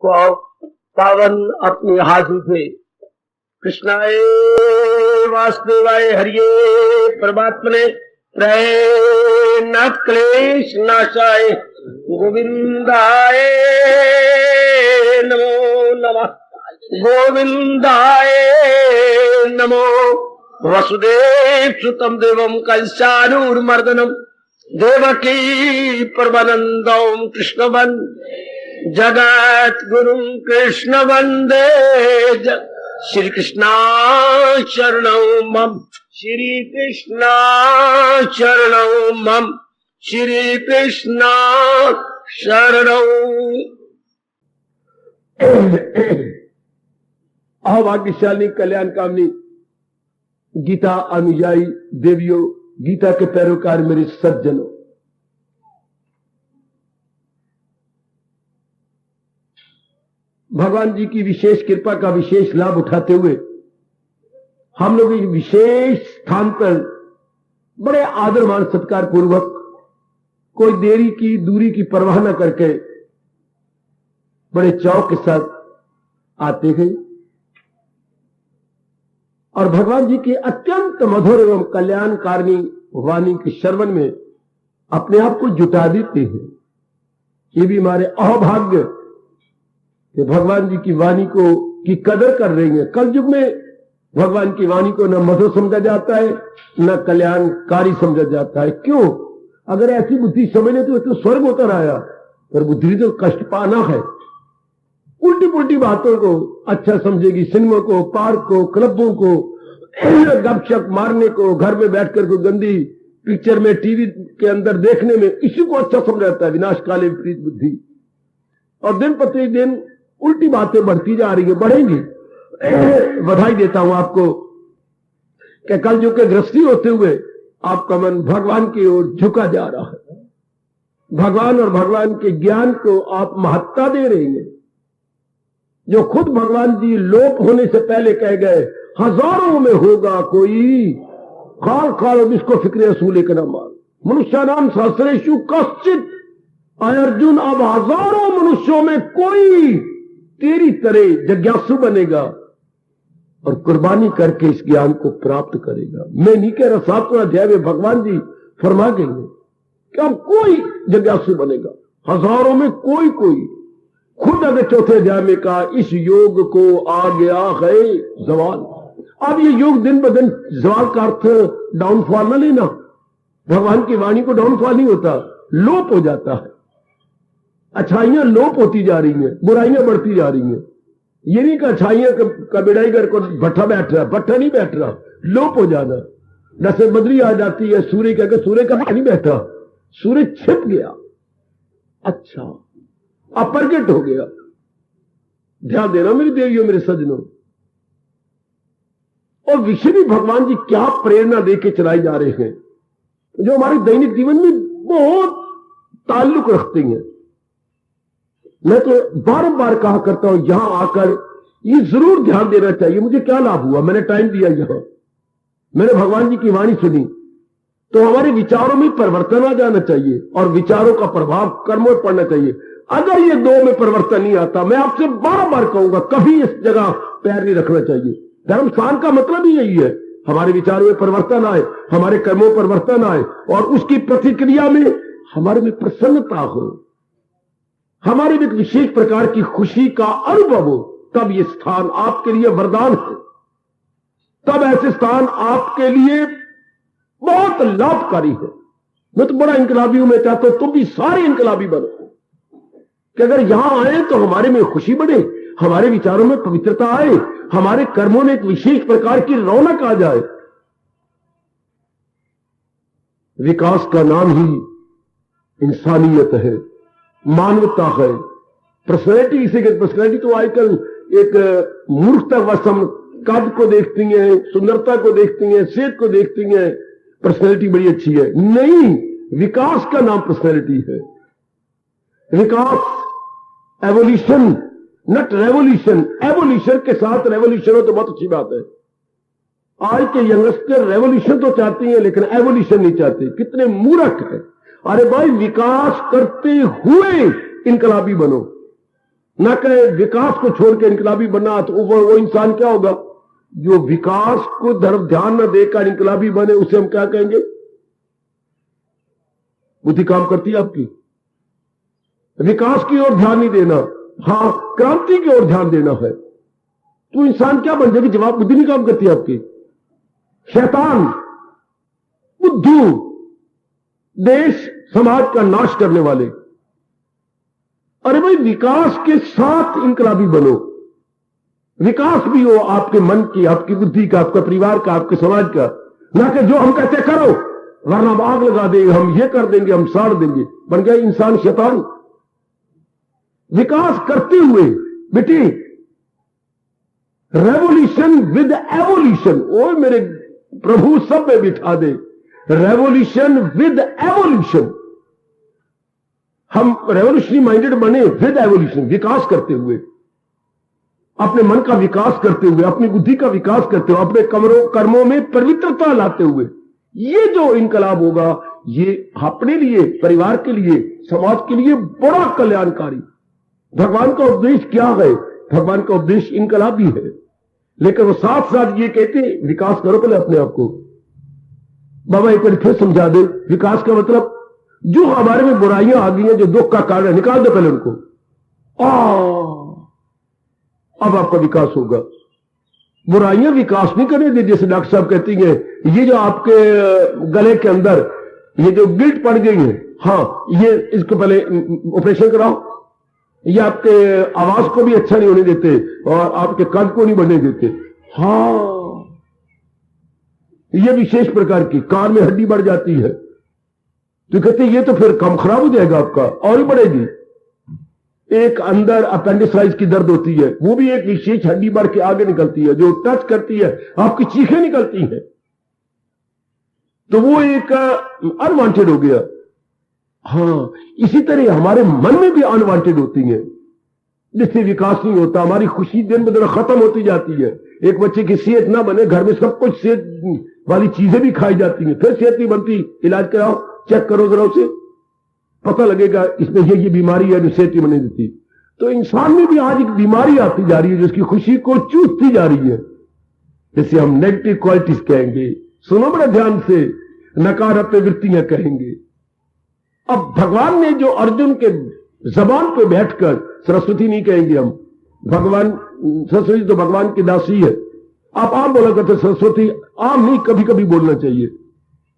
को पावन अपने हाथ उठे। कृष्णाय वासुदेवाय हरिये परमात्मने प्रेम क्लेश नाशाय गोविंदाय नमो नमः। गोविंदाय नमो। वसुदेव सुतम देवम कंसानुर्मर्दनम देवकी परमानंदम कृष्ण वंदे जगत गुरु कृष्ण वंदे श्री कृष्णा शरणं मम। श्री कृष्णा शरणं मम। श्री कृष्णा शरणं। भाग्यशाली कल्याण कामनी गीता अनुयायी देवियों, गीता के पैरोकार मेरे सज्जनों, भगवान जी की विशेष कृपा का विशेष लाभ उठाते हुए हम लोग एक विशेष स्थान पर बड़े आदर मान सत्कार पूर्वक, कोई देरी की दूरी की परवाह न करके बड़े चाव के साथ आते गए और भगवान जी की अत्यंत मधुर एवं कल्याणकारिणी वाणी के श्रवण में अपने आप को जुटा देते हैं। ये भी हमारे अहोभाग्य कि भगवान जी की वाणी को की कदर कर रही है। कल युग में भगवान की वाणी को न मधुर समझा जाता है न कल्याणकारी समझा जाता है। क्यों? अगर ऐसी बुद्धि समझने तो स्वर्ग उतर आया, पर बुद्धि तो कष्ट पाना है। उल्टी पुल्टी बातों को अच्छा समझेगी, सिनेमा को, पार्क को, क्लबों को, गपशप मारने को, घर में बैठकर को गंदी पिक्चर में टीवी के अंदर देखने में, इसी को अच्छा समझाता है विनाश काले विपरीत बुद्धि। और दिन प्रतिदिन उल्टी बातें बढ़ती जा रही है, बढ़ेंगी। बधाई देता हूं आपको कि कल युग के गृहस्थी होते हुए आपका मन भगवान की ओर झुका जा रहा है। भगवान और भगवान के ज्ञान को आप महत्ता दे रहे हैं। जो खुद भगवान जी लोप होने से पहले कह गए, हजारों में होगा कोई, खाल खाल जिसको फिक्र असूले का नाम मनुष्य नाम सहस्रेशु कश्चित। अर्जुन, अब हजारों मनुष्यों में कोई तेरी तरह जिज्ञासु बनेगा और कुर्बानी करके इस ज्ञान को प्राप्त करेगा। मैं नहीं कह रहा, 7वां अध्याय में भगवान जी फरमा गए कि अब कोई जिज्ञासु बनेगा, हजारों में कोई कोई। खुद अगर 4थे अध्याय में कहा, इस योग को आ गया है जवाल। अब ये योग दिन ब दिन जवाल का अर्थ डाउनफॉल न लेना। भगवान की वाणी को डाउनफॉल नहीं होता, लोप हो जाता है। अच्छाइयां लोप होती जा रही हैं, बुराइयां बढ़ती जा रही हैं। ये नहीं कि अच्छाइयां का बिड़ाई कर को भट्ठा बैठ रहा, भट्ठा नहीं बैठ रहा, लोप हो जाना। जैसे बदली आ जाती है, सूर्य कहकर सूर्य का नहीं बैठा, सूर्य छिप गया, अच्छा अप्रगट हो गया। ध्यान देना मेरी देवियों, मेरे सज्जनों। और विषय भी भगवान जी क्या प्रेरणा देके चलाए जा रहे हैं, जो हमारे दैनिक जीवन में बहुत ताल्लुक रखते हैं। मैं तो बार कहा करता हूं, यहां आकर ये जरूर ध्यान देना चाहिए। मुझे क्या लाभ हुआ, मैंने टाइम दिया, यहां मैंने भगवान जी की वाणी सुनी, तो हमारे विचारों में परिवर्तन आ जाना चाहिए और विचारों का प्रभाव कर्मों पर पड़ना चाहिए। अगर ये दो में परिवर्तन नहीं आता, मैं आपसे बार कहूंगा, कभी इस जगह पैर नहीं रखना चाहिए। धर्म स्थान का मतलब ही यही है, हमारे विचारों में परिवर्तन आए, हमारे कर्मों में परिवर्तन आए और उसकी प्रतिक्रिया में हमारे में प्रसन्नता हो, हमारे में एक विशेष प्रकार की खुशी का अनुभव हो, तब ये स्थान आपके लिए वरदान है। तब ऐसे स्थान आपके लिए बहुत लाभकारी है। मैं तो बड़ा इनकलाबी हूं, मैं चाहता हूं तुम भी सारे इनकलाबी बनो कि अगर यहां आए तो हमारे में खुशी बढ़े, हमारे विचारों में पवित्रता आए, हमारे कर्मों में एक विशेष प्रकार की रौनक आ जाए। विकास का नाम ही इंसानियत है, मानवता है, पर्सनैलिटी। इसे पर्सनैलिटी तो आजकल एक मूर्खता वसम, कद को देखती हैं, सुंदरता को देखती हैं, सेहत को देखती हैं, पर्सनैलिटी बड़ी अच्छी है। नहीं, विकास का नाम पर्सनैलिटी है। विकास, एवोल्यूशन, नॉट रेवोल्यूशन। एवोल्यूशन के साथ रेवोल्यूशन हो तो बहुत अच्छी बात है। आज के यंगस्टर रेवोल्यूशन तो चाहती हैं लेकिन एवोल्यूशन नहीं चाहते। कितने मूर्ख है। अरे भाई, विकास करते हुए इनकलाबी बनो, ना कहे विकास को छोड़ के इनकलाबी बनना, तो वो इंसान क्या होगा? जो विकास को तरफ ध्यान न देकर इनकलाबी बने, उसे हम क्या कहेंगे? बुद्धि काम करती है आपकी? विकास की ओर ध्यान नहीं देना, हाँ क्रांति की ओर ध्यान देना है, तो इंसान क्या बन जाएगी? जवाब बुद्धि नहीं काम करती है आपकी। शैतान, बुद्धू, देश समाज का नाश करने वाले। अरे भाई, विकास के साथ इनकलाबी बनो। विकास भी हो आपके मन की, आपकी बुद्धि का, आपका परिवार का, आपके समाज का, ना कि जो हम कहते करो वरना हम आग लगा देंगे, हम ये कर देंगे, हम साड़ देंगे। बन गया इंसान शैतान। विकास करते हुए बेटी, रेवोल्यूशन विद एवोल्यूशन, ओ मेरे प्रभु सब में बिठा दे, रेवोल्यूशन विद एवोल्यूशन। हम रेवोल्यूशनरी माइंडेड बने विद एवोल्यूशन, विकास करते हुए, अपने मन का विकास करते हुए, अपनी बुद्धि का विकास करते हुए, अपने कर्मों में पवित्रता लाते हुए। ये जो इनकलाब होगा, ये अपने लिए, परिवार के लिए, समाज के लिए बड़ा कल्याणकारी। भगवान का उपदेश क्या है? भगवान का उपदेश इनकलाब भी है, लेकिन वो साथ साथ ये कहते विकास करो पहले अपने आप को। बाबा एक बार फिर समझा दे, विकास का मतलब जो हमारे में बुराइयां आ गई हैं, जो दुख का कारण है, निकाल दो पहले उनको, अब आपका विकास होगा। बुराइयां विकास नहीं करने दे। जैसे डॉक्टर साहब कहती हैं, ये जो आपके गले के अंदर ये जो गिल्ट पड़ गई है, हाँ ये इसको पहले ऑपरेशन कराओ। ये आपके आवाज को भी अच्छा नहीं होने देते और आपके कद को नहीं बढ़ने देते। हाँ, ये विशेष प्रकार की, कान में हड्डी बढ़ जाती है, तो कहते ये तो फिर कम खराब हो जाएगा आपका, और ही बढ़ेगी। एक अंदर अपेंडिसाइज की दर्द होती है, वो भी एक विशेष हड्डी बढ़ के आगे निकलती है, जो टच करती है आपकी चीखें निकलती हैं, तो वो एक अनवांटेड हो गया। हाँ, इसी तरह हमारे मन में भी अनवांटेड होती हैं, जिससे विकास नहीं होता। हमारी खुशी दिन ब दिन खत्म होती जाती है। एक बच्चे की सेहत ना बने, घर में सब कुछ सेहत वाली चीजें भी खाई जाती हैं, फिर सेहत नहीं बनती। इलाज कराओ, चेक करो जरा उसे, पता लगेगा इसमें ये बीमारी है जो सेहत नहीं बने देती। तो इंसान में भी आज एक बीमारी आती जा रही है, जिसकी खुशी को चूसती जा रही है, जैसे हम नेगेटिव क्वालिटीज कहेंगे। सुनो बड़ा ध्यान से, नकारात्मक वृत्तियां कहेंगे। अब भगवान ने जो अर्जुन के जबान पे बैठकर, सरस्वती नहीं कहेंगे हम, भगवान, सरस्वती तो भगवान की दासी है। आप आम बोला करते सरस्वती, आम नहीं, कभी कभी बोलना चाहिए।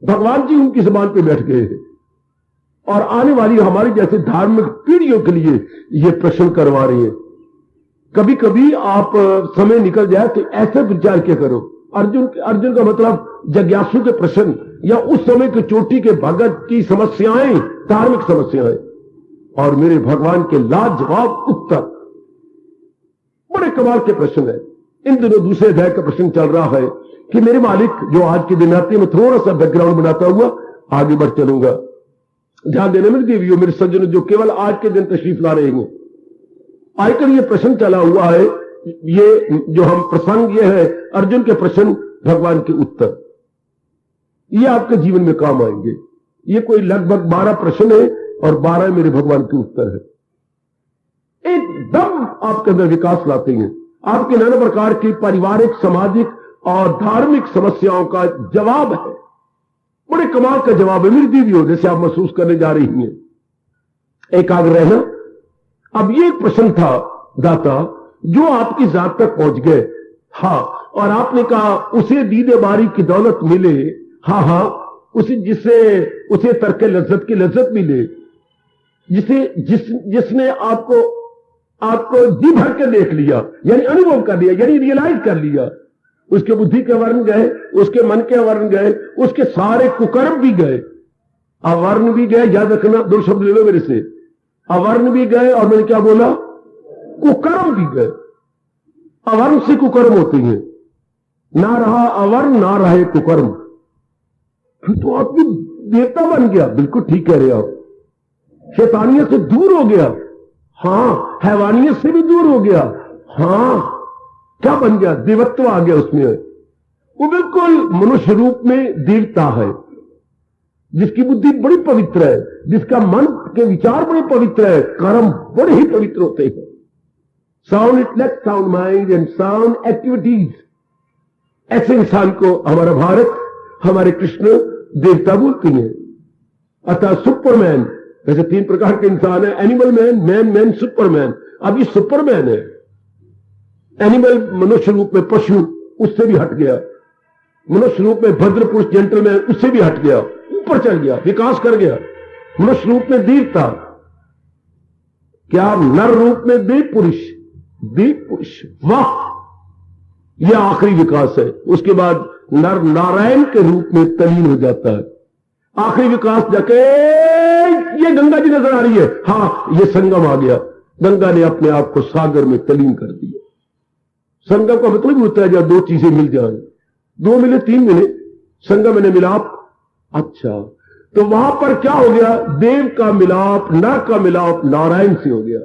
भगवान जी उनकी जबान पे बैठ गए हैं और आने वाली हमारी जैसे धार्मिक पीढ़ियों के लिए ये प्रश्न करवा रहे हैं। कभी कभी आप समय निकल जाए तो ऐसे विचार क्या करो, अर्जुन का मतलब जिज्ञासु के प्रश्न, या उस समय के चोटी के भगत की समस्याएं, धार्मिक समस्याएं, और मेरे भगवान के लाजवाब उत्तर। बड़े कमाल के प्रश्न है। इन दिनों दूसरे अध्याय का प्रश्न चल रहा है कि मेरे मालिक, जो आज के दिन आते हैं, मैं थोड़ा सा बैकग्राउंड बनाता हुआ आगे बढ़ चलूंगा। ध्यान देने में देवियों, मेरे सज्जनों जो केवल आज के दिन तशरीफ ला रहे हैं, आजकल ये प्रश्न चला हुआ है, ये जो हम प्रसंग, ये है अर्जुन के प्रश्न, भगवान के उत्तर, ये आपके जीवन में काम आएंगे। ये कोई लगभग 12 प्रश्न है और 12 मेरे भगवान के उत्तर है। एकदम आपके अंदर विकास लाते हैं, आपके नाना प्रकार की पारिवारिक, सामाजिक और धार्मिक समस्याओं का जवाब है। बड़े कमाल का जवाब है मेरी दीदियों, जैसे आप महसूस करने जा रही हैं। एकाग्र रहना। अब ये एक प्रश्न था दाता, जो आपकी जात तक पहुंच गए, हाँ, और आपने कहा उसे दीदे बारी की दौलत मिले, हाँ हाँ, उसे तर्क लज्जत की लज्जत मिले, जिसने आपको जी भर के देख लिया, यानी अनुभव कर लिया, यानी रियलाइज कर लिया। उसके बुद्धि के वर्ण गए, उसके मन के वर्ण गए, उसके सारे कुकर्म भी गए, अवर्ण भी गए। याद रखना, 2 शब्द ले लो मेरे से, अवर्ण भी गए और मैंने क्या बोला, कुकर्म भी गए। अवर्ण से कुकर्म होते हैं, ना रहा अवर्ण, ना रहे कुकर्म, फिर तो आदमी देवता बन गया। बिल्कुल ठीक कह रहे आप, शैतानियत से दूर हो गया, हाँ, हैवानियत से भी दूर हो गया, हाँ, क्या बन गया, देवत्व आ गया उसमें। वो बिल्कुल मनुष्य रूप में देवता है, जिसकी बुद्धि बड़ी पवित्र है, जिसका मन के विचार बड़े पवित्र है, कर्म बड़े ही पवित्र होते हैं। Sound intellect, sound mind and sound activities, ऐसे इंसान को हमारा भारत, हमारे कृष्ण देवता बोलते हैं। अतः सुपरमैन, वैसे 3 प्रकार के इंसान है, एनिमल मैन, मैन, सुपरमैन। अब ये सुपरमैन है। एनिमल मनुष्य रूप में पशु, उससे भी हट गया। मनुष्य रूप में भद्र पुरुष जेंटलमैन, उससे भी हट गया, ऊपर चल गया, विकास कर गया। मनुष्य रूप में देवता, क्या नर रूप में देव पुरुष, वाह, यह आखिरी विकास है। उसके बाद नर नारायण के रूप में तलीन हो जाता है। आखिरी विकास जाके ये गंगा जी नजर आ रही है, हां ये संगम आ गया। गंगा ने अपने आप को सागर में तलीन कर दिया। संगम का मतलब होता है जब 2 चीजें मिल जाए, 2 मिले 3 मिले, संगम में मिलाप। अच्छा, तो वहां पर क्या हो गया? देव का मिलाप, नर का मिलाप नारायण से हो गया।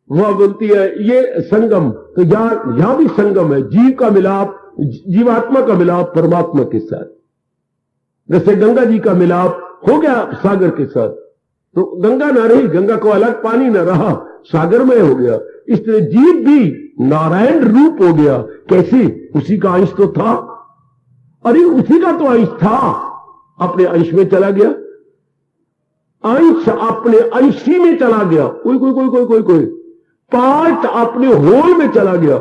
वह बोलती है ये संगम, तो यहां भी संगम है, जीव का मिलाप, जीवात्मा का मिलाप परमात्मा के साथ। जैसे गंगा जी का मिलाप हो गया सागर के साथ, तो गंगा ना रही, गंगा को अलग पानी न रहा, सागर में हो गया। इसलिए जीव भी नारायण रूप हो गया। कैसे? उसी का अंश तो था। अरे उसी का तो अंश था, अपने अंश में चला गया। अंश अपने अंशी में चला गया। कोई पार्ट अपने होल में चला गया।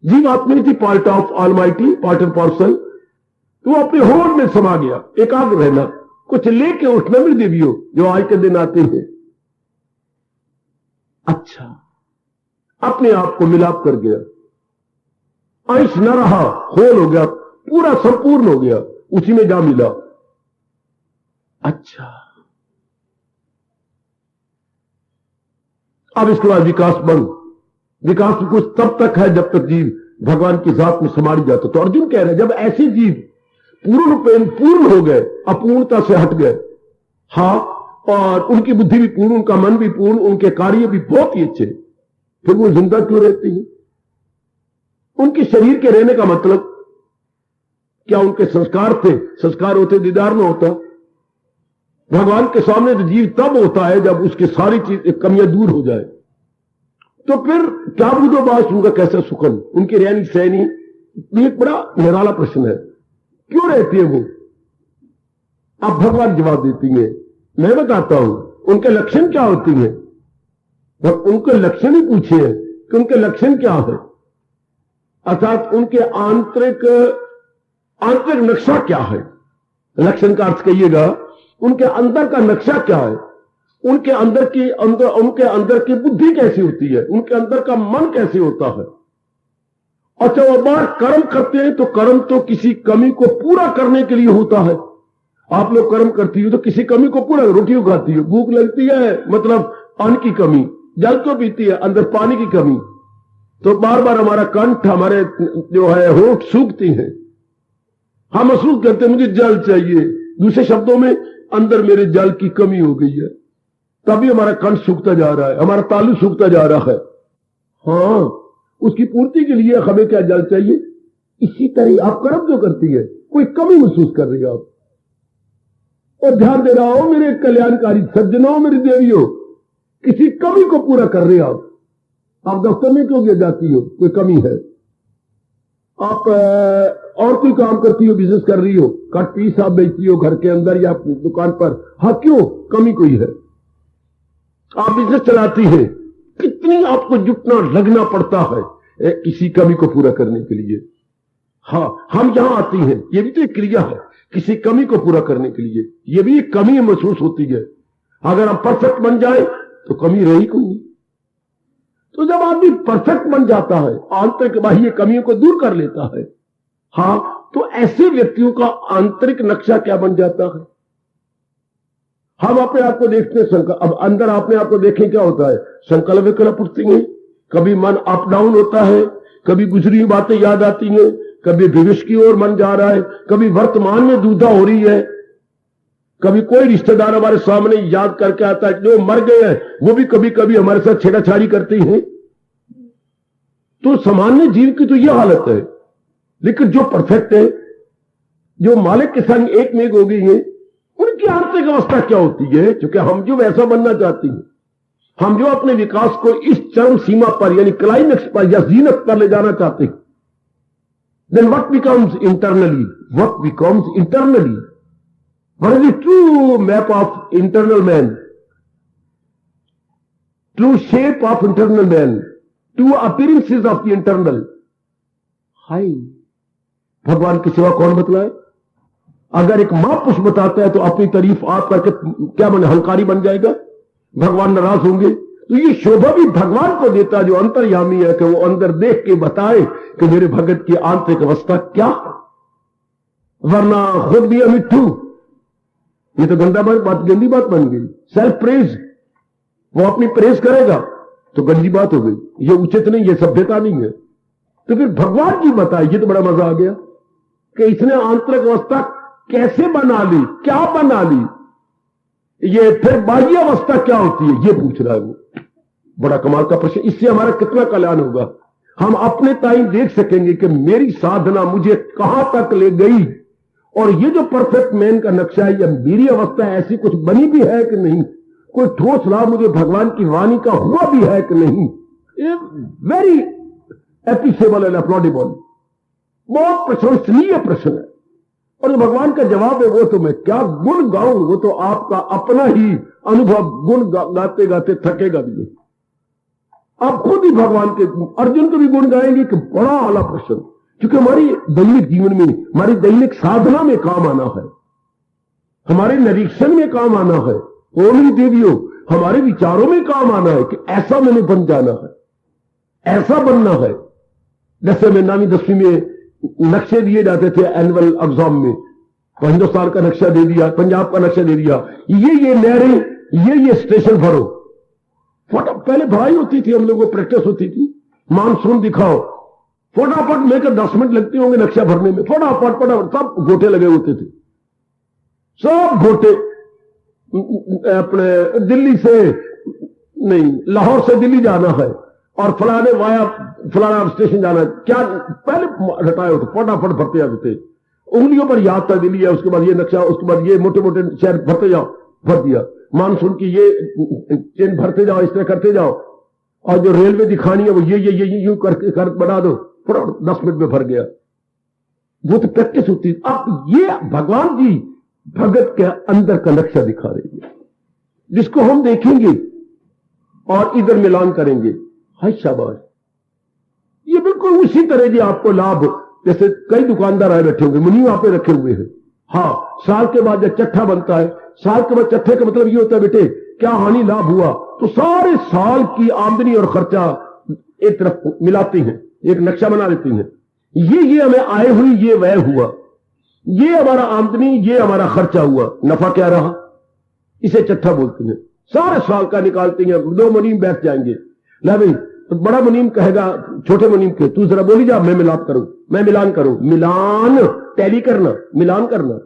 जीव आत्मा थी part of almighty, part and parcel, तो अपने होल में समा गया। एकाग्र रहना, कुछ लेके उठना भी देवियों जो आज के दिन आते हैं। अच्छा, अपने आप को मिलाप कर गया, अंश न रहा, होल हो गया, पूरा संपूर्ण हो गया, उसी में जा मिला। अच्छा, अब इसके बाद विकास बंद। विकास कुछ तब तक है जब तक जीव भगवान की जात में समारी जाता। तो अर्जुन कह रहे जब ऐसे जीव पूर्ण हो गए, अपूर्णता से हट गए, हाँ, और उनकी बुद्धि भी पूर्ण, उनका मन भी पूर्ण, उनके कार्य भी बहुत ही अच्छे, फिर वो जिंदा क्यों रहती हैं? उनके शरीर के रहने का मतलब क्या? उनके संस्कार थे, संस्कार होते दीदार में होता। भगवान के सामने तो जीव तब होता है जब उसकी सारी चीज कमियां दूर हो जाए। तो फिर क्या बुधोबास, उनका कैसा सुखन, उनकी रहनी सहनी, ये एक बड़ा निराला प्रश्न है। क्यों रहती है वो? अब भगवान जवाब देती है, मैं बताता हूं उनके लक्षण क्या होती हैं। उनके लक्षण ही पूछे हैं कि उनके लक्षण क्या है, अर्थात उनके आंतरिक नक्शा क्या है। लक्षण का अर्थ कहिएगा, उनके अंदर का नक्शा क्या है, उनके अंदर की बुद्धि कैसी होती है, उनके अंदर का मन कैसे होता है। अच्छा, वो बार कर्म करते हैं तो कर्म तो किसी कमी को पूरा करने के लिए होता है। आप लोग कर्म करती हो तो किसी कमी को पूरा, रोटी उगाती हो, भूख लगती है मतलब अन्न की कमी, जल तो पीती है अंदर पानी की कमी, तो बार बार हमारा कंठ, हमारे जो है होठ सूखती हैं, हम महसूस करते हैं मुझे जल चाहिए। दूसरे शब्दों में अंदर मेरे जल की कमी हो गई है, तभी हमारा कंठ सूखता जा रहा है, हमारा तालु सूखता जा रहा है। हाँ, उसकी पूर्ति के लिए हमें क्या जल चाहिए। इसी तरह आप कर्म जो करती है, कोई कमी महसूस कर रही है आप, और ध्यान दे रहा हो मेरे कल्याणकारी सज्जनों, मेरी देवियों, किसी कमी को पूरा कर रहे हो आप दफ्तर में क्यों गिर जाती हो, कोई कमी है। आप और कोई काम करती हो, बिजनेस कर रही हो, कट पीस आप बेचती हो घर के अंदर या दुकान पर, हाँ क्यों, कमी कोई है। आप बिजनेस चलाती हैं, कितनी आपको जुटना लगना पड़ता है किसी कमी को पूरा करने के लिए। हाँ, हम यहां आती हैं, ये भी तो एक क्रिया है किसी कमी को पूरा करने के लिए, ये भी एक कमी महसूस होती है। अगर हम परफेक्ट बन जाए तो कमी रही कोई नहीं। तो जब आदमी परफेक्ट बन जाता है, आंतरिक बाह्य कमियों को दूर कर लेता है, हाँ, तो ऐसे व्यक्तियों का आंतरिक नक्शा क्या बन जाता है। हम अपने आप को देखते हैं, अब अंदर अपने आप को देखें क्या होता है, संकल्प विकल्प उठती हैं, कभी मन अप डाउन होता है, कभी गुजरी हुई बातें याद आती हैं, कभी भविष्य की ओर मन जा रहा है, कभी वर्तमान में दुविधा हो रही है, कभी कोई रिश्तेदार हमारे सामने याद करके आता है, जो मर गए हैं वो भी कभी कभी हमारे साथ छेड़ाछाड़ी करते हैं। तो सामान्य जीव की तो यह हालत है। लेकिन जो परफेक्ट है, जो मालिक के संग एक में हो गई है, उनकी आंतरिक अवस्था क्या होती है। क्योंकि हम जो वैसा बनना चाहती हैं, हम जो अपने विकास को इस चरम सीमा पर यानी क्लाइमेक्स पर या जीनत पर ले जाना चाहते हैं, then what becomes internally? What becomes internally? What is the true map of internal man? True shape of internal man? True appearances of the internal? हाय, भगवान की सिवा कौन बतलाए? अगर एक महापुरुष बताता है तो अपनी तारीफ आप करके क्या बने, हंकारी बन जाएगा? भगवान नाराज होंगे? तो ये शोभा भी भगवान को देता जो अंतर्यामी है कि वो अंदर देख के बताए कि मेरे भगत की आंतरिक अवस्था क्या है, वरना खुद भी अमिट्ठू। ये तो गंदी बात बन गई। सेल्फ प्रेज, वो अपनी प्रेज करेगा तो गंदी बात हो गई, ये उचित नहीं, ये सभ्यता नहीं है। तो फिर भगवान जी बताए, ये तो बड़ा मजा आ गया कि इसने आंतरिक अवस्था कैसे बना ली, क्या बना ली, ये फिर बाह्य अवस्था क्या होती है, ये पूछ रहा है वो। बड़ा कमाल का प्रश्न। इससे हमारा कितना कल्याण होगा। हम अपने ताई देख सकेंगे कि मेरी साधना मुझे कहां तक ले गई, और ये जो परफेक्ट मैन का नक्शा है, या मेरी अवस्था ऐसी कुछ बनी भी है कि नहीं, कोई ठोस लाभ मुझे भगवान की वाणी का हुआ भी है कि नहीं। वेरी एप्रिशिएबल एंड अपलॉडेबल, बहुत प्रशंसनीय प्रश्न है। और जो भगवान का जवाब है वो तो मैं क्या गुण गाऊं, वो तो आपका अपना ही अनुभव, गुण गाते गाते थकेगा भी नहीं। आप खुद ही भगवान के, अर्जुन को भी गुण गाएंगे कि बड़ा आला प्रश्न, क्योंकि हमारी दैनिक जीवन में, हमारी दैनिक साधना में काम आना है, हमारे निरीक्षण में काम आना है, ओली देवियों हमारे विचारों में काम आना है कि ऐसा मैंने बन जाना है, ऐसा बनना है। जैसे मैं 9वीं 10वीं में नक्शे दिए जाते थे एनुअल एग्जाम में, तो हिंदुस्तान का नक्शा दे दिया, पंजाब का नक्शा दे दिया, ये नहरें, ये स्टेशन भरो। पहले भराई होती थी, हम लोगों को प्रैक्टिस होती थी, मानसून दिखाओ, फटाफट लेकर 10 मिनट लगते होंगे नक्शा भरने में, फटाफट सब गोटे लगे होते थे, सब गोटे। अपने दिल्ली से नहीं, लाहौर से दिल्ली जाना है और फलाने वाया फलाना स्टेशन जाना है, क्या पहले हटाए होते, फटाफट भरते जाते थे, उंगलियों पर याद था दिल्ली है, उसके बाद ये नक्शा, उसके बाद ये मोटे मोटे शहर भरते जाओ, भर दिया। मानसून की ये ट्रेन भरते जाओ, इस तरह करते जाओ, और जो रेलवे दिखानी है वो ये यूं कर बना दो, 10 मिनट में भर गया। वो तो प्रैक्टिस होती। अब ये भगवान जी भगत के अंदर का नक्शा दिखा रही है, जिसको हम देखेंगे और इधर मिलान करेंगे। हाय शाबाश, ये बिल्कुल उसी तरह जी आपको लाभ, जैसे कई दुकानदार आए बैठे होंगे, मुनीम वहां पे रखे हुए हैं। हाँ, साल के बाद जब चट्ठा बनता है, साल के बाद चट्ठे का मतलब ये होता है बेटे क्या हानि लाभ हुआ, तो सारे साल की आमदनी और खर्चा एक तरफ मिलाते हैं, एक नक्शा बना लेते हैं। ये हमें आय हुई, ये व्यय हुआ, ये हमारा आमदनी, ये हमारा खर्चा हुआ, नफा क्या रहा, इसे चट्ठा बोलते हैं। सारे साल का निकालते हैं, 2 मुनीम बैठ जाएंगे, ला भाई, तो बड़ा मुनीम कहेगा छोटे मुनीम के, तू जरा बोली जा, मैं मिलाप करूं, मैं मिलान करूं, मिलान टैली करना, मिलान करना।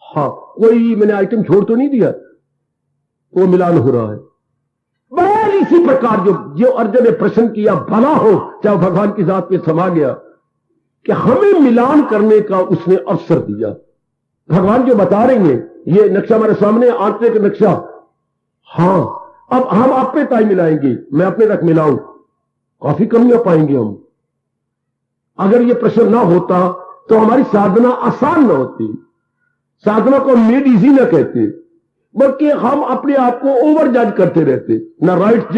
हाँ, कोई मैंने आइटम छोड़ तो नहीं दिया, वो मिलान हो रहा है। बहर इसी प्रकार जो अर्जुन ने प्रश्न किया, भला हो चाहे भगवान की जात में समा गया, कि हमें मिलान करने का उसने अवसर दिया। भगवान जो बता रहे हैं, ये नक्शा हमारे सामने, आंतरिक नक्शा। हाँ, अब हम अपने ताई मिलाएंगे, मैं अपने तक मिलाऊं, काफी कमियां पाएंगे हम। अगर ये प्रश्न ना होता तो हमारी साधना आसान ना होती, साधना को मेड इजी ना कहते, बल्कि हम अपने आप को ओवर जज करते रहते। ना राइट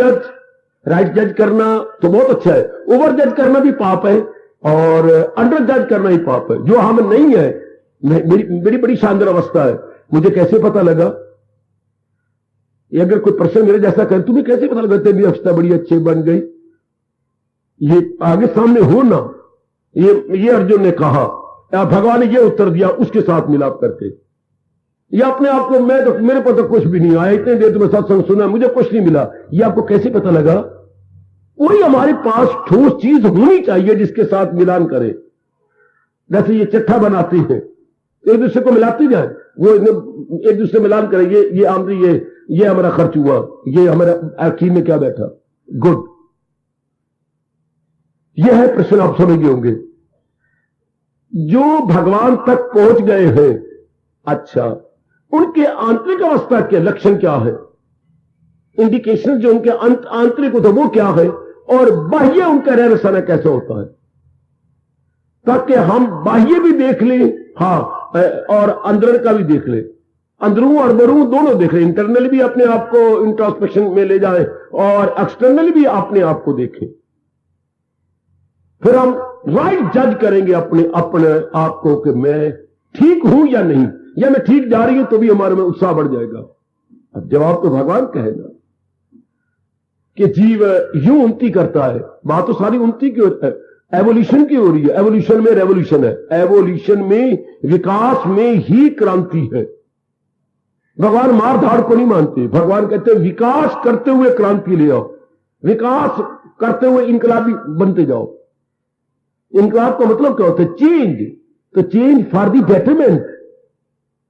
जज करना तो बहुत अच्छा है, ओवर जज करना भी पाप है, और अंडर जज करना ही पाप है। जो हम नहीं है, मेरी बड़ी शानदार अवस्था है, मुझे कैसे पता लगा, ये अगर कोई प्रश्न मेरे जैसा करे, तुम्हें कैसे पता लगा तेरी अवस्था बड़ी अच्छी बन गई, ये आगे सामने हो ना। ये अर्जुन ने कहा, भगवान ने ये उत्तर दिया उसके साथ मिलाप करके, या अपने आप को, मैं तो, मेरे पर तो कुछ भी नहीं आया, इतने देर तो मैं सत्संग सुना, मुझे कुछ नहीं मिला, ये आपको कैसे पता लगा। कोई हमारे पास ठोस चीज होनी चाहिए जिसके साथ मिलान करे। जैसे ये चट्ठा बनाती है, एक दूसरे को मिलाती जाए, वो एक दूसरे मिलान करे, ये आमदनी, ये हमारा खर्च हुआ, ये हमारा आखिर में क्या बैठा, गुड। यह है प्रश्न, आप समझ गए होंगे। जो भगवान तक पहुंच गए हैं, अच्छा, उनके आंतरिक अवस्था के लक्षण क्या है, इंडिकेशन जो उनके आंतरिक होता है वो क्या है, और बाह्य उनका रहना सहना कैसे होता है, ताकि हम बाह्य भी देख लें, हाँ, और अंदर का भी देख लें, अंदरू और बरू दोनों देख लें, इंटरनली भी अपने आप को इंट्रोस्पेक्शन में ले जाएं और एक्सटर्नली भी अपने आप को देखें। फिर हम राइट जज करेंगे अपने आप को कि मैं ठीक हूं या नहीं, या मैं ठीक जा रही हूं, तो भी हमारे में उत्साह बढ़ जाएगा। अब जवाब तो भगवान कहेगा कि जीव यूं उन्नति करता है। बात तो सारी उन्नति की है, एवोल्यूशन की हो रही है। एवोल्यूशन में रेवोल्यूशन है, एवोल्यूशन में विकास में ही क्रांति है। भगवान मार धाड़ को नहीं मानते, भगवान कहते हैं विकास करते हुए क्रांति ले आओ, विकास करते हुए इनकलाबी बनते जाओ। इनकलाब का मतलब क्या होता है? चेंज। तो चेंज फॉर दी बेटरमेंट,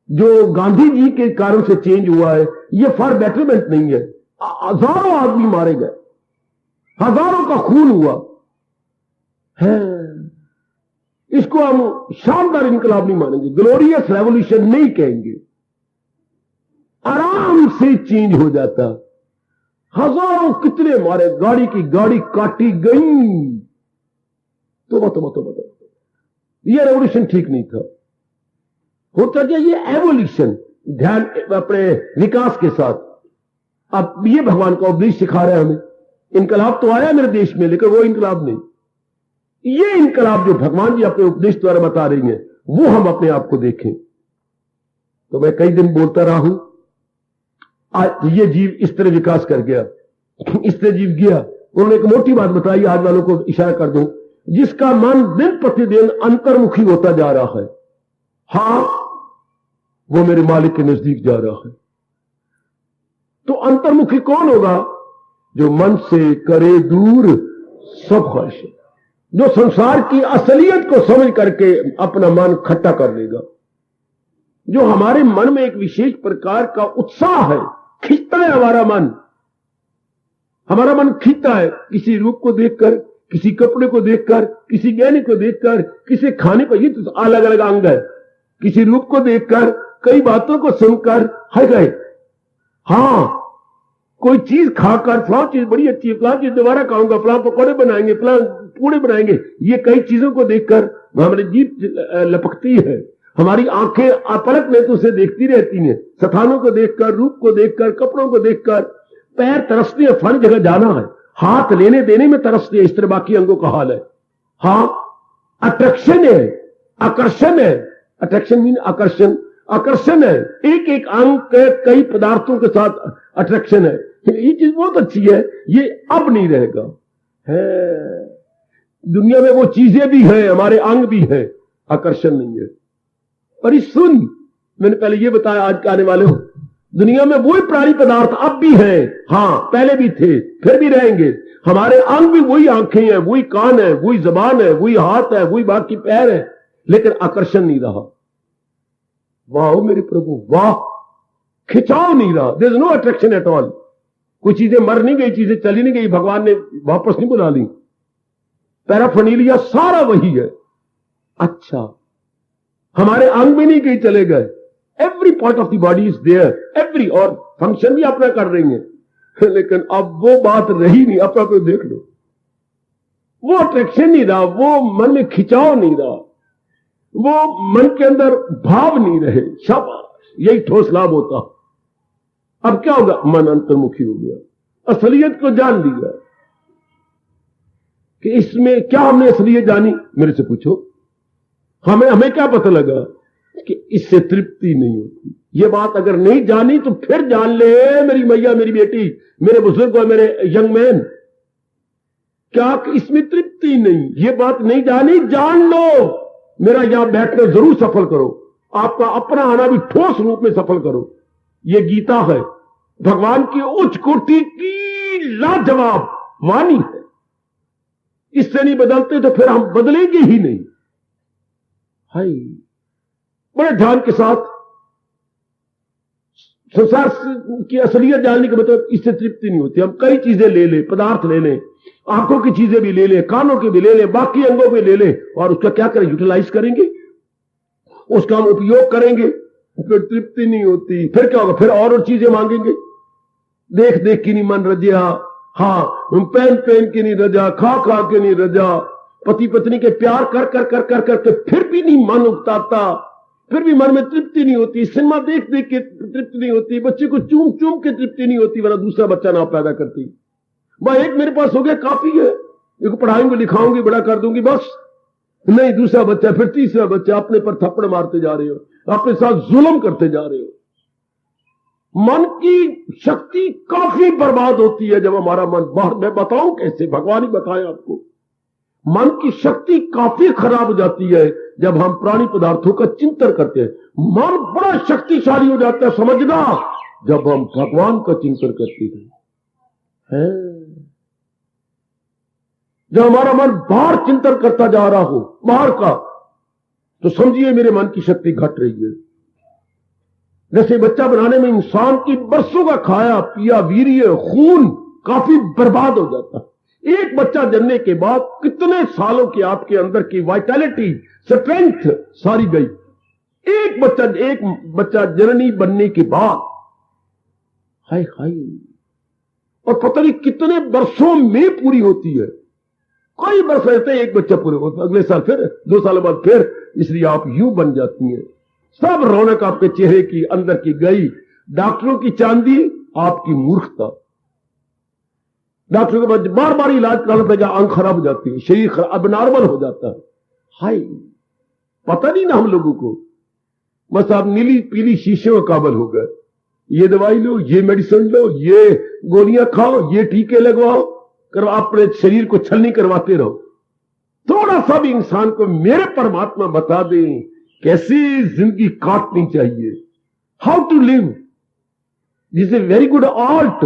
जो गांधी जी के कारण से चेंज हुआ है, ये फॉर बेटरमेंट नहीं है। हजारों आदमी मारे गए, हजारों का खून हुआ है, इसको हम शानदार इनकलाब नहीं मानेंगे, ग्लोरियस रेवोल्यूशन नहीं कहेंगे। आराम से चेंज हो जाता। हजारों कितने मारे, गाड़ी की गाड़ी काटी गई। तो ये रेवोल्यूशन ठीक नहीं था। होता क्या ये एवोल्यूशन, ध्यान अपने विकास के साथ। अब ये भगवान का उपदेश सिखा रहे हैं हमें। इनकलाब तो आया मेरे देश में, लेकिन वो इनकलाब नहीं, ये इनकलाब जो भगवान जी अपने उपदेश द्वारा बता रही हैं, वो हम अपने आप को देखें। तो मैं कई दिन बोलता रहा हूं, आज ये जीव इस तरह विकास कर गया, इस तरह जीव गया। उन्होंने एक मोटी बात बताई, आज वालों को इशारा कर दूं, जिसका मन दिन प्रतिदिन अंतर्मुखी होता जा रहा है, हां, वो मेरे मालिक के नजदीक जा रहा है। तो अंतर्मुखी कौन होगा? जो मन से करे दूर सब ख्वाहिश, जो संसार की असलियत को समझ करके अपना मन खट्टा कर लेगा। जो हमारे मन में एक विशेष प्रकार का उत्साह है, खींचता है हमारा मन खींचता है, किसी रूप को देखकर, किसी कपड़े को देखकर, किसी गहने को देखकर, किसी खाने पर, ये तो अलग अलग अंग है। किसी रूप को देखकर, कई बातों को सुनकर, है गए, हाँ, कोई चीज खाकर, फलां चीज बड़ी अच्छी है, फलां चीज दोबारा खाऊंगा, फलां पकौड़े बनाएंगे, फलां पूड़े बनाएंगे, ये कई चीजों को देखकर हमारी जीभ लपकती है, हमारी आंखें पलक में तो उसे देखती रहती हैं। स्थानों को देखकर, रूप को देखकर, कपड़ों को देखकर पैर तरसते हैं, फलानी जगह जाना है, हाथ लेने देने में तरसते हैं। इस तरह बाकी अंगों का हाल है। हाँ, अट्रैक्शन है, आकर्षण है। अट्रैक्शन मीन आकर्षण, आकर्षण है। एक एक अंग के कई पदार्थों के साथ अट्रैक्शन है। ये चीज बहुत अच्छी है, ये अब नहीं रहेगा है। दुनिया में वो चीजें भी हैं, हमारे अंग भी हैं, आकर्षण नहीं है। पर इस सुन, मैंने पहले ये बताया, आज के आने वाले हो, दुनिया में वही प्राणी पदार्थ अब भी हैं, हाँ, पहले भी थे, फिर भी रहेंगे। हमारे अंग भी वही आंखें हैं, वही कान है, वही जबान है, वही हाथ है, वही बाकी पैर है, लेकिन आकर्षण नहीं रहा। वाह मेरे प्रभु, वाह, खिंचाव नहीं रहा। There is no attraction at all. कुछ चीजें मर नहीं गई, चीजें चली नहीं गई, भगवान ने वापस नहीं बुला ली। पैराफर्नीलिया सारा वही है। अच्छा, हमारे अंग भी नहीं कहीं चले गए, every part of the body is there, every, और फंक्शन भी अपना कर रही है, लेकिन अब वो बात रही नहीं। अपना कोई देख लो, वो अट्रैक्शन नहीं रहा, वो मन में खिंचाव नहीं रहा, वो मन के अंदर भाव नहीं रहे। शाबाश, यही ठोस लाभ होता। अब क्या होगा? मन अंतर्मुखी हो गया, असलियत को जान लिया। कि इसमें क्या हमने असलियत जानी? मेरे से पूछो, हमें क्या पता लगा कि इससे तृप्ति नहीं होती। ये बात अगर नहीं जानी तो फिर जान ले मेरी मैया, मेरी बेटी, मेरे बुजुर्ग और मेरे यंग मैन, क्या इसमें तृप्ति नहीं? ये बात नहीं जानी, जान लो। मेरा यहां बैठना जरूर सफल करो, आपका अपना आना भी ठोस रूप में सफल करो। ये गीता है, भगवान की उच्च कोटि की लाजवाब वाणी है। इससे नहीं बदलते तो फिर हम बदलेंगे ही नहीं। हाय, बड़े ध्यान के साथ संसार की असलियत जानने के मतलब इससे तृप्ति नहीं होती। हम कई चीजें ले लें, पदार्थ ले लें, आंखों की चीजें भी ले लें, कानों की भी ले लें, बाकी अंगों भी ले लें, और उसका क्या करें? यूटिलाइज करेंगे, उसका हम उपयोग करेंगे, फिर तृप्ति नहीं होती। फिर क्या होगा? फिर और चीजें मांगेंगे। देख देख के नहीं मन रजा, हाँ पहन पहन के नहीं रजा, खा खा के नहीं रजा, पति पत्नी के प्यार कर कर कर कर करके फिर भी नहीं मन उकताता, फिर भी मन में तृप्ति नहीं होती, सिनेमा देख देख के तृप्ति नहीं होती, बच्चे को चूम चूम के तृप्ति नहीं होती, वरना दूसरा बच्चा ना पैदा करती। भाई एक मेरे पास हो गया काफी है, एक पढ़ाऊंगी लिखाऊंगी बड़ा कर दूंगी बस, नहीं दूसरा बच्चा, फिर तीसरा बच्चा, अपने पर थप्पड़ मारते जा रहे हो, अपने साथ जुल्म करते जा रहे हो। मन की शक्ति काफी बर्बाद होती है जब हमारा मन बाहर, मैं बताऊं कैसे, भगवान ही बताए आपको। मन की शक्ति काफी खराब हो जाती है जब हम प्राणी पदार्थों का चिंतन करते हैं। मन बड़ा शक्तिशाली हो जाता है, समझना, जब हम भगवान का चिंतन करते हैं। जब हमारा मन बाहर चिंतन करता जा रहा हो, बाहर का, तो समझिए मेरे मन की शक्ति घट रही है। जैसे बच्चा बनाने में इंसान की बरसों का खाया पिया वीर्य खून काफी बर्बाद हो जाता है। एक बच्चा जन्मने के बाद कितने सालों की आपके अंदर की वाइटैलिटी, स्ट्रेंथ सारी गई। एक बच्चा जननी बनने के बाद, हाय हाय, और पता नहीं कितने वर्षों में पूरी होती है। कई वर्ष रहते हैं एक बच्चा पूरे होता, अगले साल फिर, 2 साल बाद फिर, इसलिए आप यूं बन जाती हैं। सब रौनक आपके चेहरे की अंदर की गई। डॉक्टरों की चांदी, आपकी मूर्खता। डॉक्टरों के बाद बार बार इलाज कराना पड़ेगा, आंख खराब हो जाती है, शरीर अबनॉर्मल हो जाता है। हाय, पता नहीं ना हम लोगों को, बस आप नीली पीली शीशे में काबल हो गए। ये दवाई लो, ये मेडिसिन लो, ये गोलियां खाओ, ये टीके लगवाओ, अपने शरीर को छलनी करवाते रहो। थोड़ा सा भी इंसान को मेरे परमात्मा बता दें कैसी जिंदगी काटनी चाहिए, how to live. This is very good art.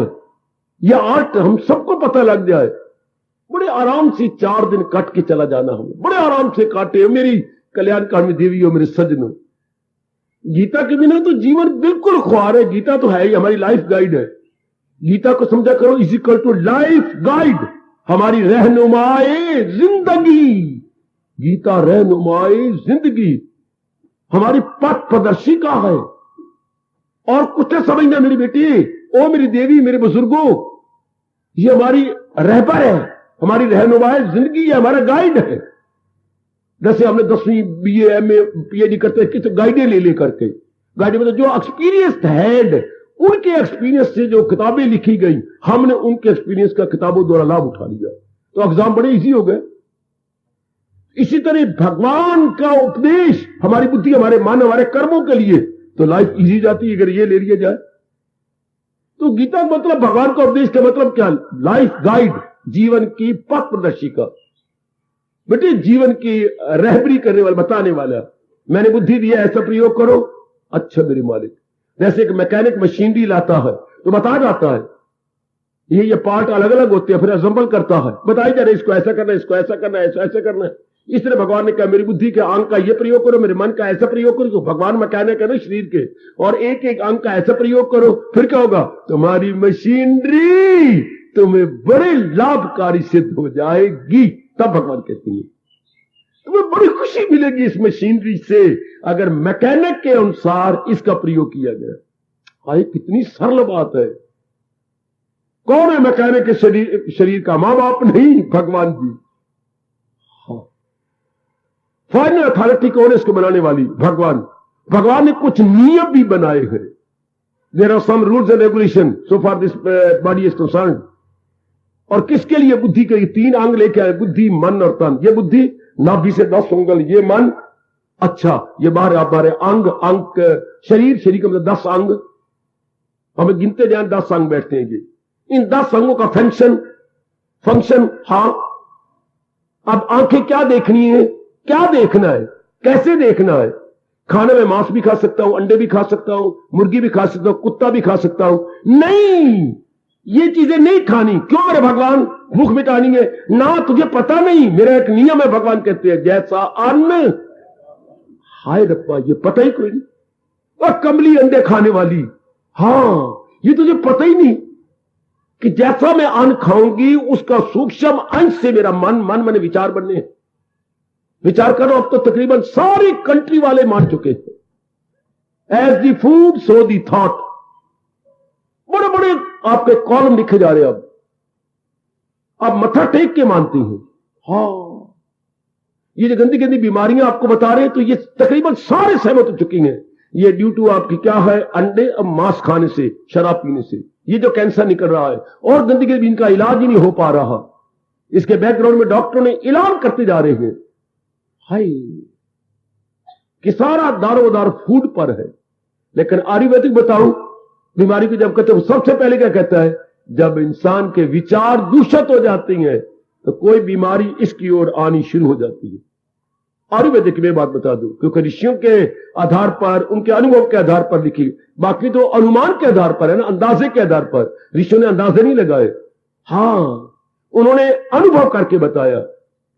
यह आर्ट हम सबको पता लग जाए, बड़े आराम से 4 दिन काट के चला जाना, हमें बड़े आराम से काटे। मेरी कल्याणकारिणी देवी हो, मेरे सज्जनों, गीता के बिना तो जीवन बिल्कुल ख्वार है। गीता तो है ही, हमारी लाइफ गाइड है। गीता को समझा करो is equal to life guide, हमारी रहनुमाए जिंदगी। गीता रहनुमाए जिंदगी, हमारी पथ प्रदर्शिका है। और कुछ समझना मेरी बेटी, ओ मेरी देवी, मेरे बुजुर्गों, ये हमारी रहबर है, हमारी रहनुमाए जिंदगी है, हमारा गाइड है। जैसे हमने 10वीं BA MA PhD करते हैं, किस गाइडें ले ले करके, गाइड में तो जो एक्सपीरियंस्ड हैड, उनके एक्सपीरियंस से जो किताबें लिखी गई, हमने उनके एक्सपीरियंस का किताबों द्वारा लाभ उठा लिया, तो एग्जाम बड़े इजी हो गए। इसी तरह भगवान का उपदेश हमारी बुद्धि, हमारे मन, हमारे कर्मों के लिए, तो लाइफ इजी जाती है अगर ये ले लिया जाए। तो गीता का मतलब, भगवान का उपदेश का मतलब क्या? लाइफ गाइड, जीवन की पथ प्रदर्शिका। बेटे जीवन की रहबरी करने वाला, बताने वाला। मैंने बुद्धि दिया, ऐसा प्रयोग करो। अच्छा मेरे मालिक, जैसे एक मैकेनिक मशीनरी लाता है तो बता जाता है ये पार्ट अलग अलग होते हैं, फिर असेंबल करता है, बताई जा रहा है इसको ऐसा करना है, इसको ऐसा करना है, ऐसा करना है। इस तरह भगवान ने कहा मेरी बुद्धि के अंग का ये प्रयोग करो, मेरे मन का ऐसा प्रयोग करो। तो भगवान मैकेनिक है ना शरीर के, और एक एक अंग का ऐसा प्रयोग करो, फिर क्या होगा? तुम्हारी मशीनरी तुम्हें बड़े लाभकारी सिद्ध हो जाएगी। तब भगवान कहते हैं तुम्हें बड़ी खुशी मिलेगी इस मशीनरी से, अगर मैकेनिक के अनुसार इसका प्रयोग किया गया। हाय कितनी सरल बात है। कौन है मैकेनिक के शरीर का? मां बाप नहीं, भगवान जी। फाइनल अथॉरिटी कौन है इसको बनाने वाली? भगवान। भगवान ने कुछ नियम भी बनाए हैं। There are some rules and regulation so far this body is concerned. और किसके लिए बुद्धि के 3 अंग लेके आए? बुद्धि, मन और तन। ये बुद्धि नाभि से 10 उंगल, ये मन। अच्छा ये बाहर हमारे अंग, अंग शरीर, शरीर का मतलब 10 अंग, हमें गिनते जाए 10 अंग बैठते हैं। ये इन 10 अंगों का फंक्शन। हाँ, अब आंखें क्या देखनी है, क्या देखना है, कैसे देखना है? खाने में मांस भी खा सकता हूं, अंडे भी खा सकता हूं, मुर्गी भी खा सकता हूं, कुत्ता भी खा सकता हूं। नहीं, ये चीजें नहीं खानी। क्यों मेरे भगवान? भूख मिटानी है ना, तुझे पता नहीं, मेरा एक नियम है। भगवान कहते हैं जैसा अन्न। हाय रब्बा, ये पता ही कोई नहीं। और कमली अंडे खाने वाली, हाँ ये तुझे पता ही नहीं कि जैसा मैं अन्न खाऊंगी उसका सूक्ष्म अंश से मेरा मन में विचार बनने हैं। विचार करो, अब तो तकरीबन सारी कंट्री वाले मान चुके हैं। As the food so the thought. बड़े बड़े आपके कॉलम लिखे जा रहे हैं। अब आप मत्था टेक के मानती हैं। हाँ, ये जो गंदी गंदी बीमारियां आपको बता रहे हैं, तो ये तकरीबन सारे सहमत हो चुकी हैं। ये ड्यू टू आपकी क्या है, अंडे और मांस खाने से, शराब पीने से ये जो कैंसर निकल रहा है, और गंदी गंदी इनका इलाज ही नहीं हो पा रहा। इसके बैकग्राउंड में डॉक्टरों ने ऐलान करते जा रहे हैं हाय कि सारा दारोदार फूड पर है। लेकिन आयुर्वेदिक बताऊं, बीमारी को जब कहते हैं, सबसे पहले क्या कहता है, जब इंसान के विचार दूषित हो जाती हैं तो कोई बीमारी इसकी ओर आनी शुरू हो जाती है। आयुर्वेदिक में बात बता दूं, क्योंकि ऋषियों के आधार पर, उनके अनुभव के आधार पर लिखी, बाकी तो अनुमान के आधार पर है ना, अंदाजे के आधार पर। ऋषियों ने अंदाजे नहीं लगाए, हाँ उन्होंने अनुभव करके बताया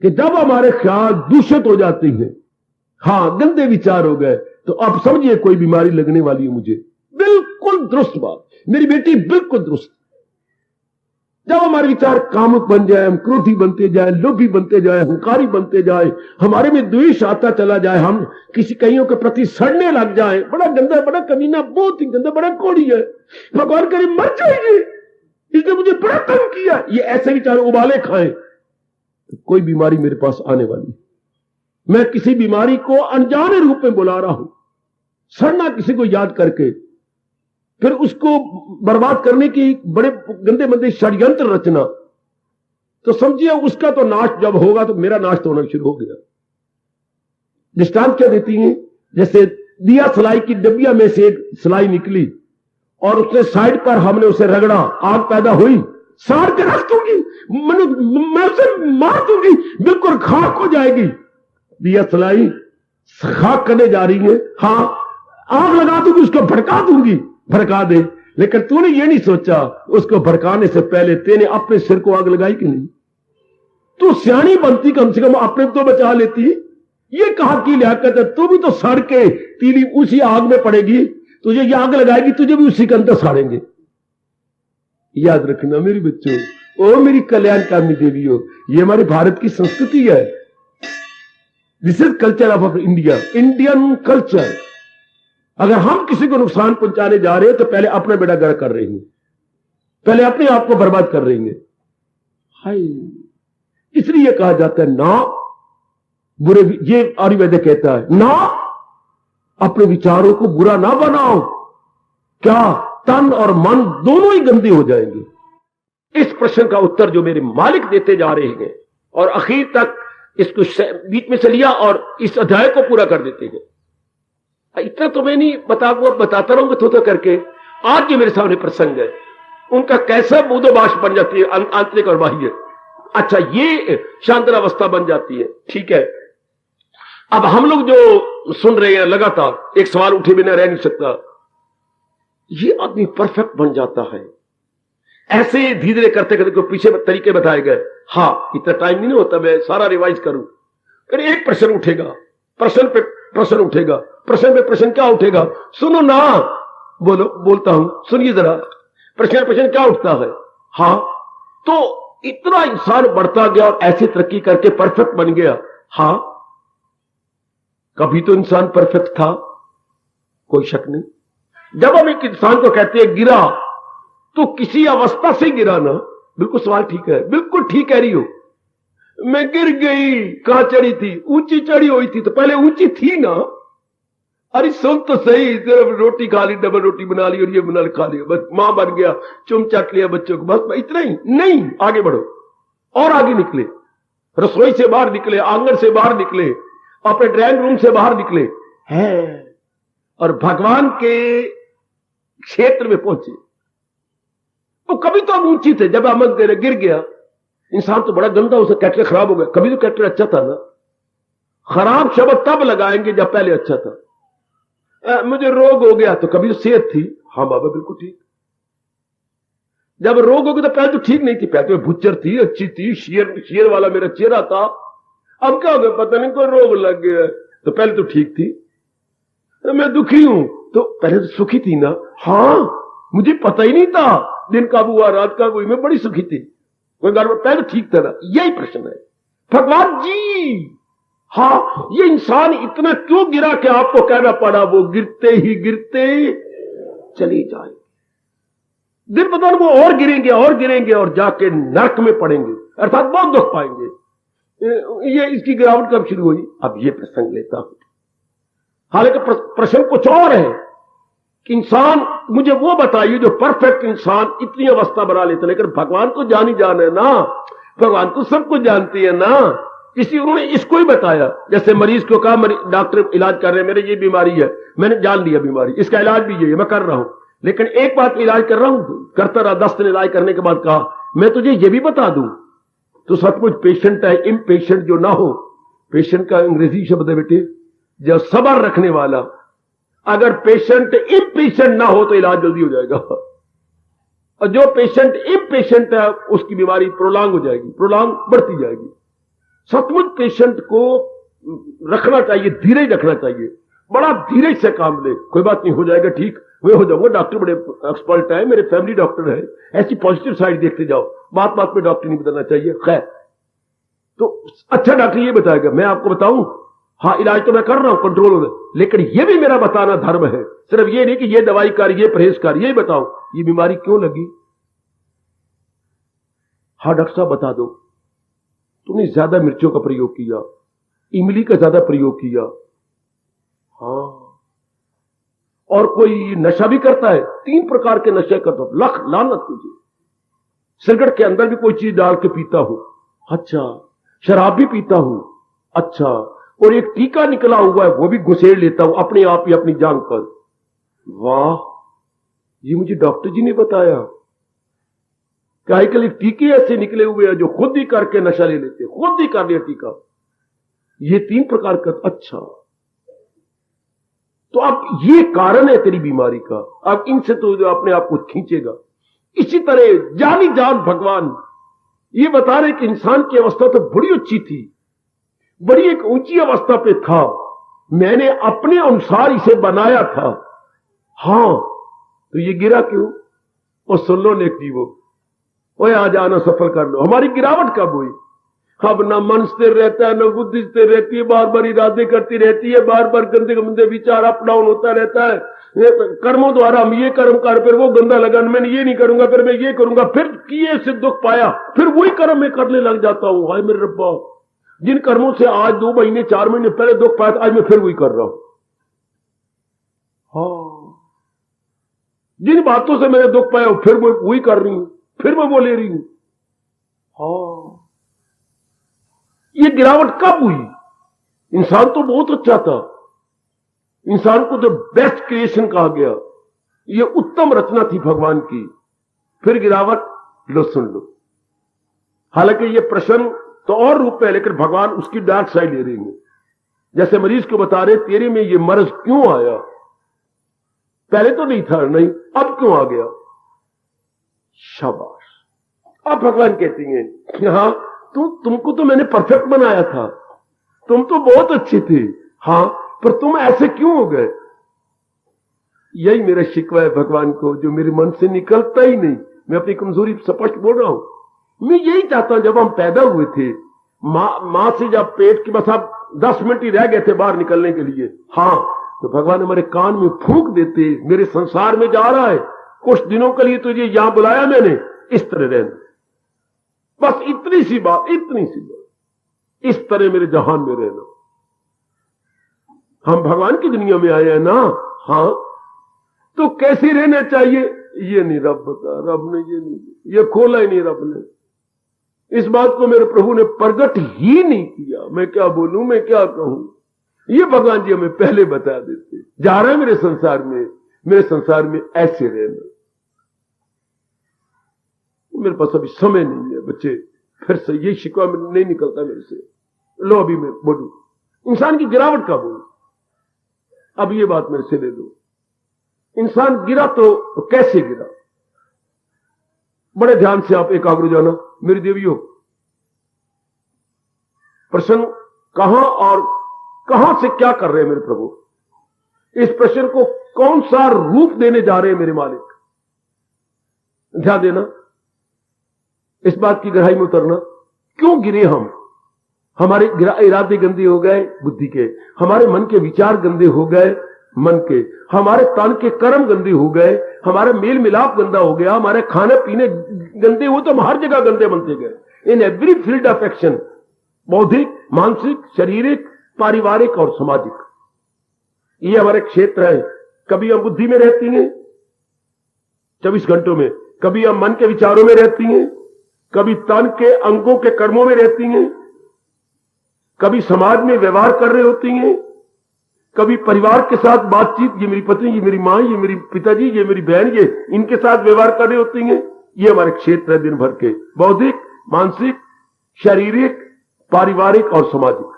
कि जब हमारे ख्याल दूषित हो जाते हैं, हाँ गंदे विचार हो गए, तो अब समझिए कोई बीमारी लगने वाली है मुझे। बिल्कुल दुरुस्त बात मेरी बेटी, बिल्कुल दुरुस्त। जब हमारे विचार कामुक बन जाए, हम क्रोधी बनते जाए, लोभी बनते जाए, अहंकारी बनते जाए, हमारे में द्वेष आता चला जाए, हम किसी कईयों के प्रति सड़ने लग जाए, बड़ा गंदा, बड़ा कमीना, बहुत ही गंदा, बड़ा कोड़ी है, भगवान करे मर जाएंगे, इसने मुझे बड़ा तंग किया, ये ऐसे विचार उबाले खाएं, तो कोई बीमारी मेरे पास आने वाली। मैं किसी बीमारी को अनजाने रूप में बुला रहा हूं, सड़ना किसी को याद करके, फिर उसको बर्बाद करने की बड़े गंदे मंदे षड्यंत्र रचना, तो समझिए उसका तो नाश जब होगा तो मेरा नाश तो होना शुरू हो गया। दृष्टांत क्या देती हैं, जैसे दिया सलाई की डबिया में से एक सलाई निकली और उसने साइड पर हमने उसे रगड़ा, आग पैदा हुई, साड़ के रख दूंगी, मैं उसे मार दूंगी, बिल्कुल खाक हो जाएगी। दिया सलाई खाक करने जा रही है, हाँ आग लगा दूंगी, उसको भड़का दूंगी, भड़का दे, लेकिन तूने ये नहीं सोचा उसको भड़काने से पहले तेने अपने सिर को आग लगाई कि नहीं। तू सियानी बनती, कम से कम अपने तो बचा लेती। ये कहा की लियाकत है, तू भी तो सड़ के तीली उसी आग में पड़ेगी, तुझे ये आग लगाएगी, तुझे भी उसी के अंदर साड़ेंगे। याद रखना मेरी बच्चों, ओ मेरी कल्याणकामी देवियों, ये हमारे भारत की संस्कृति है। This is culture of India, Indian culture. अगर हम किसी को नुकसान पहुंचाने जा रहे हैं तो पहले अपना बेड़ा गर्क कर रहे हैं, पहले अपने आप को बर्बाद कर रहे हैं। हाय, इसलिए कहा जाता है ना बुरे, ये आयुर्वेद कहता है ना अपने विचारों को बुरा ना बनाओ, क्या तन और मन दोनों ही गंदे हो जाएंगे। इस प्रश्न का उत्तर जो मेरे मालिक देते जा रहे हैं और आखिर तक इसको बीच में से लिया और इस अध्याय को पूरा कर देते हैं। इतना तो मैं नहीं बताता रहूंगा थोड़ा करके। आज जो मेरे सामने प्रसंग है उनका कैसा बूदोबाश बन जाती है, आंतरिक और बाह्य। अच्छा, ये शांतनावस्था बन जाती है, ठीक है। अब हम लोग जो सुन रहे हैं लगातार, एक सवाल उठे बिना रह नहीं सकता, ये आदमी परफेक्ट बन जाता है। ऐसे धीरे धीरे करते करते पीछे तरीके बताए गए। हाँ, इतना टाइम नहीं होता मैं सारा रिवाइज करूं। फिर एक प्रश्न उठेगा, प्रश्न पे प्रश्न उठेगा, प्रश्न पे प्रश्न क्या उठेगा, सुनो ना, बोलो, बोलता हूं, सुनिए जरा। प्रश्न क्या उठता है। हाँ, तो इतना इंसान बढ़ता गया और ऐसी तरक्की करके परफेक्ट बन गया। हाँ, कभी तो इंसान परफेक्ट था, कोई शक नहीं। जब हम एक इंसान को कहते हैं गिरा, तो किसी अवस्था से गिरा ना। बिल्कुल सवाल ठीक है, बिल्कुल ठीक कह रही हो। मैं गिर गई, कहां चढ़ी थी, ऊंची चढ़ी हुई थी, तो पहले ऊंची थी ना। अरे सुन तो सही, सिर्फ रोटी खा ली, डबल रोटी बना ली और ये बना खा लिया, बस मां बन गया, चुम चाट लिया बच्चों को, बस इतना ही नहीं। आगे बढ़ो और आगे निकले, रसोई से बाहर निकले, आंगन से बाहर निकले, अपने ड्राइंग रूम से बाहर निकले हैं और भगवान के क्षेत्र में पहुंचे। तो कभी तो हम ऊंची थे, जब अमन तेरे गिर गया, इंसान तो बड़ा गंदा, उसे कैरेक्टर खराब हो गया। कभी तो कैरेक्टर अच्छा था ना। खराब शब्द तब लगाएंगे जब पहले अच्छा था। मुझे रोग हो गया, तो कभी तो सेहत थी। हाँ बाबा बिल्कुल ठीक। जब रोग हो गया तो पहले तो ठीक नहीं थी, पहले तो भुच्चर थी, अच्छी थी, शेर वाला मेरा चेहरा था। अब क्या हो गया, पता नहीं कोई रोग लग गया, तो पहले तो ठीक थी। मैं दुखी हूं, तो पहले तो सुखी थी ना। हाँ, मुझे पता ही नहीं था, दिन का हुआ रात का हुई, मैं बड़ी सुखी थी, कोई गड़बड़, पहले तो ठीक था ना। यही प्रश्न है भगवान जी। हाँ, ये इंसान इतना क्यों गिरा कि आपको कहना पड़ा वो गिरते ही गिरते चली जाए। दिन ब दिन वो और गिरेंगे और जाके नरक में पड़ेंगे, अर्थात बहुत दुख पाएंगे। ये इसकी गिरावट कब शुरू हुई? अब ये प्रसंग लेता हूं। हालांकि प्रश्न कुछ और है कि इंसान, मुझे वो बताइए जो परफेक्ट इंसान इतनी अवस्था बना लेता, लेकिन भगवान को जान ही जान है ना, भगवान तो सब कुछ जानती है ना, इसी उन्होंने इसको ही बताया। जैसे मरीज को कहा, डॉक्टर इलाज कर रहे हैं, मेरे ये बीमारी है, मैंने जान लिया बीमारी, इसका इलाज भी ये है, मैं कर रहा हूं, लेकिन एक बात इलाज कर रहा हूं, करता रहा 10 दिन इलाज करने के बाद कहा मैं तुझे ये भी बता दूं, तो सचमुच पेशेंट है। इम्पेशेंट जो ना हो, पेशेंट का अंग्रेजी शब्द है बेटे, जो सबर रखने वाला, अगर पेशेंट इम्पेशेंट ना हो तो इलाज जल्दी हो जाएगा, और जो पेशेंट इम्पेशेंट है उसकी बीमारी प्रोलॉन्ग हो जाएगी, प्रोलॉन्ग बढ़ती जाएगी। सचमुच पेशेंट को रखना चाहिए, धीरज रखना चाहिए, बड़ा धीरज से काम ले, कोई बात नहीं, हो जाएगा ठीक, मैं हो जाऊंगा, डॉक्टर बड़े एक्सपर्ट है, मेरे फैमिली डॉक्टर है, ऐसी पॉजिटिव साइड देखते जाओ, बात बात में डॉक्टर नहीं बदलना चाहिए। खैर, तो अच्छा डॉक्टर ये बताएगा, मैं आपको बताऊं, हाँ इलाज तो मैं कर रहा हूं, कंट्रोल हो रहा, लेकिन ये भी मेरा बताना धर्म है, सिर्फ ये नहीं कि ये दवाई कर, ये परहेज कर, ये बताओ ये बीमारी क्यों लगी। हाँ डॉक्टर साहब बता दो, तुमने ज्यादा मिर्चों का प्रयोग किया, इमली का ज्यादा प्रयोग किया, हाँ, और कोई नशा भी करता है, 3 प्रकार के नशे करता, लख लानत तुझे, सिगरेट के अंदर भी कोई चीज डाल के पीता हूं, अच्छा, शराब भी पीता हूं, अच्छा, और एक टीका निकला हुआ है वो भी घुसेड़ लेता हूं अपने आप ही अपनी जान पर। वाह, ये मुझे डॉक्टर जी ने बताया। कल टीके ऐसे निकले हुए हैं जो खुद ही करके नशा ले लेते, खुद ही कर लिया टीका, ये 3 प्रकार का, अच्छा, तो अब ये कारण है तेरी बीमारी का, अब इनसे तो अपने आप को खींचेगा। इसी तरह जानी जान भगवान ये बता रहे कि इंसान की अवस्था तो बड़ी अच्छी थी, बड़ी एक ऊंची अवस्था पे था, मैंने अपने अनुसार इसे बनाया था, हां, तो ये गिरा क्यों? और सुन लो नेक जीवो, ओए आ जाना सफल कर लो। हमारी गिरावट कब हुई? अब ना मन स्थिर रहता है, ना बुद्धि स्थिर रहती है, बार बार इरादे करती रहती है, बार बार गंदे गंदे विचार अप डाउन होता रहता है, कर्मों द्वारा हम ये कर्म कर, फिर वो गंदा लगा, मैंने ये नहीं करूंगा, फिर मैं ये करूंगा, फिर किए से दुख पाया, फिर वही कर्म मैं करने लग जाता हूं। हाय मेरे रब्बा, जिन कर्मों से आज 2 महीने 4 महीने पहले दुख पाया, आज मैं फिर वही कर रहा हूं। हाँ, जिन बातों से मैंने दुख पाया फिर मैं वही कर रही हूं, फिर मैं वो ले रही हूं। हाँ, ये गिरावट कब हुई? इंसान तो बहुत अच्छा था, इंसान को तो बेस्ट क्रिएशन कहा गया, ये उत्तम रचना थी भगवान की, फिर गिरावट, लो सुन लो। हालांकि ये प्रश्न तो और रूप में है, लेकिन भगवान उसकी डार्क साइड ले रहे हैं। जैसे मरीज को बता रहे तेरे में ये मर्ज क्यों आया, पहले तो नहीं था, नहीं, अब क्यों आ गया। शाबाश। अब भगवान कहती हैं कि हाँ तुमको तो मैंने परफेक्ट बनाया था, तुम तो बहुत अच्छे थे, हाँ, पर तुम ऐसे क्यों हो गए। यही मेरा शिकवा है भगवान को, जो मेरे मन से निकलता ही नहीं। मैं अपनी कमजोरी स्पष्ट बोल रहा हूं। मैं यही चाहता हूं, जब हम पैदा हुए थे, मां से जब पेट के बस अब 10 मिनट ही रह गए थे बाहर निकलने के लिए, हाँ, तो भगवान हमारे कान में फूंक देते, मेरे संसार में जा रहा है, कुछ दिनों के लिए तुझे यहां बुलाया मैंने, इस तरह रहना, बस इतनी सी बात, इतनी सी बात, इस तरह मेरे जहान में रहना। हम भगवान की दुनिया में आए हैं ना, हाँ, तो कैसे रहना चाहिए ये नहीं रब बता, रब ने ये नहीं, ये खोला ही नहीं रब ने, इस बात को मेरे प्रभु ने प्रकट ही नहीं किया। मैं क्या बोलूं, मैं क्या कहूं, ये भगवान जी हमें पहले बता देते। जा रहा है मेरे संसार में ऐसे रहना। मेरे पास अभी समय नहीं है बच्चे, फिर से ये शिकवा नहीं निकलता मेरे से। लो अभी मैं बोलूं, इंसान की गिरावट कब हुई, अब ये बात मेरे से ले लो। इंसान गिरा तो कैसे गिरा, बड़े ध्यान से आप एकाग्र हो जाना मेरी देवियों। प्रश्न कहां और कहां से क्या कर रहे हैं मेरे प्रभु, इस प्रश्न को कौन सा रूप देने जा रहे हैं मेरे मालिक, ध्यान देना, इस बात की गहराई में उतरना। क्यों गिरे हम, हमारे इरादे गंदे हो गए बुद्धि के, हमारे मन के विचार गंदे हो गए, मन के, हमारे तन के कर्म गंदे हो गए, हमारा मेल मिलाप गंदा हो गया, हमारे खाने पीने गंदे हुए तो हम हर जगह गंदे बनते गए। In every field of action, बौद्धिक, मानसिक, शारीरिक, पारिवारिक और सामाजिक, ये हमारे क्षेत्र है। कभी हम बुद्धि में रहती हैं 24 घंटों में, कभी हम मन के विचारों में रहती हैं, कभी तन के अंगों के कर्मों में रहती हैं, कभी समाज में व्यवहार कर रहे होती हैं, कभी परिवार के साथ बातचीत, ये मेरी पत्नी, ये मेरी मां, ये मेरी पिताजी, ये मेरी बहन, ये इनके साथ व्यवहार कर रही होती हैं। ये हमारे क्षेत्र है दिन भर के, बौद्धिक, मानसिक, शारीरिक, पारिवारिक और सामाजिक।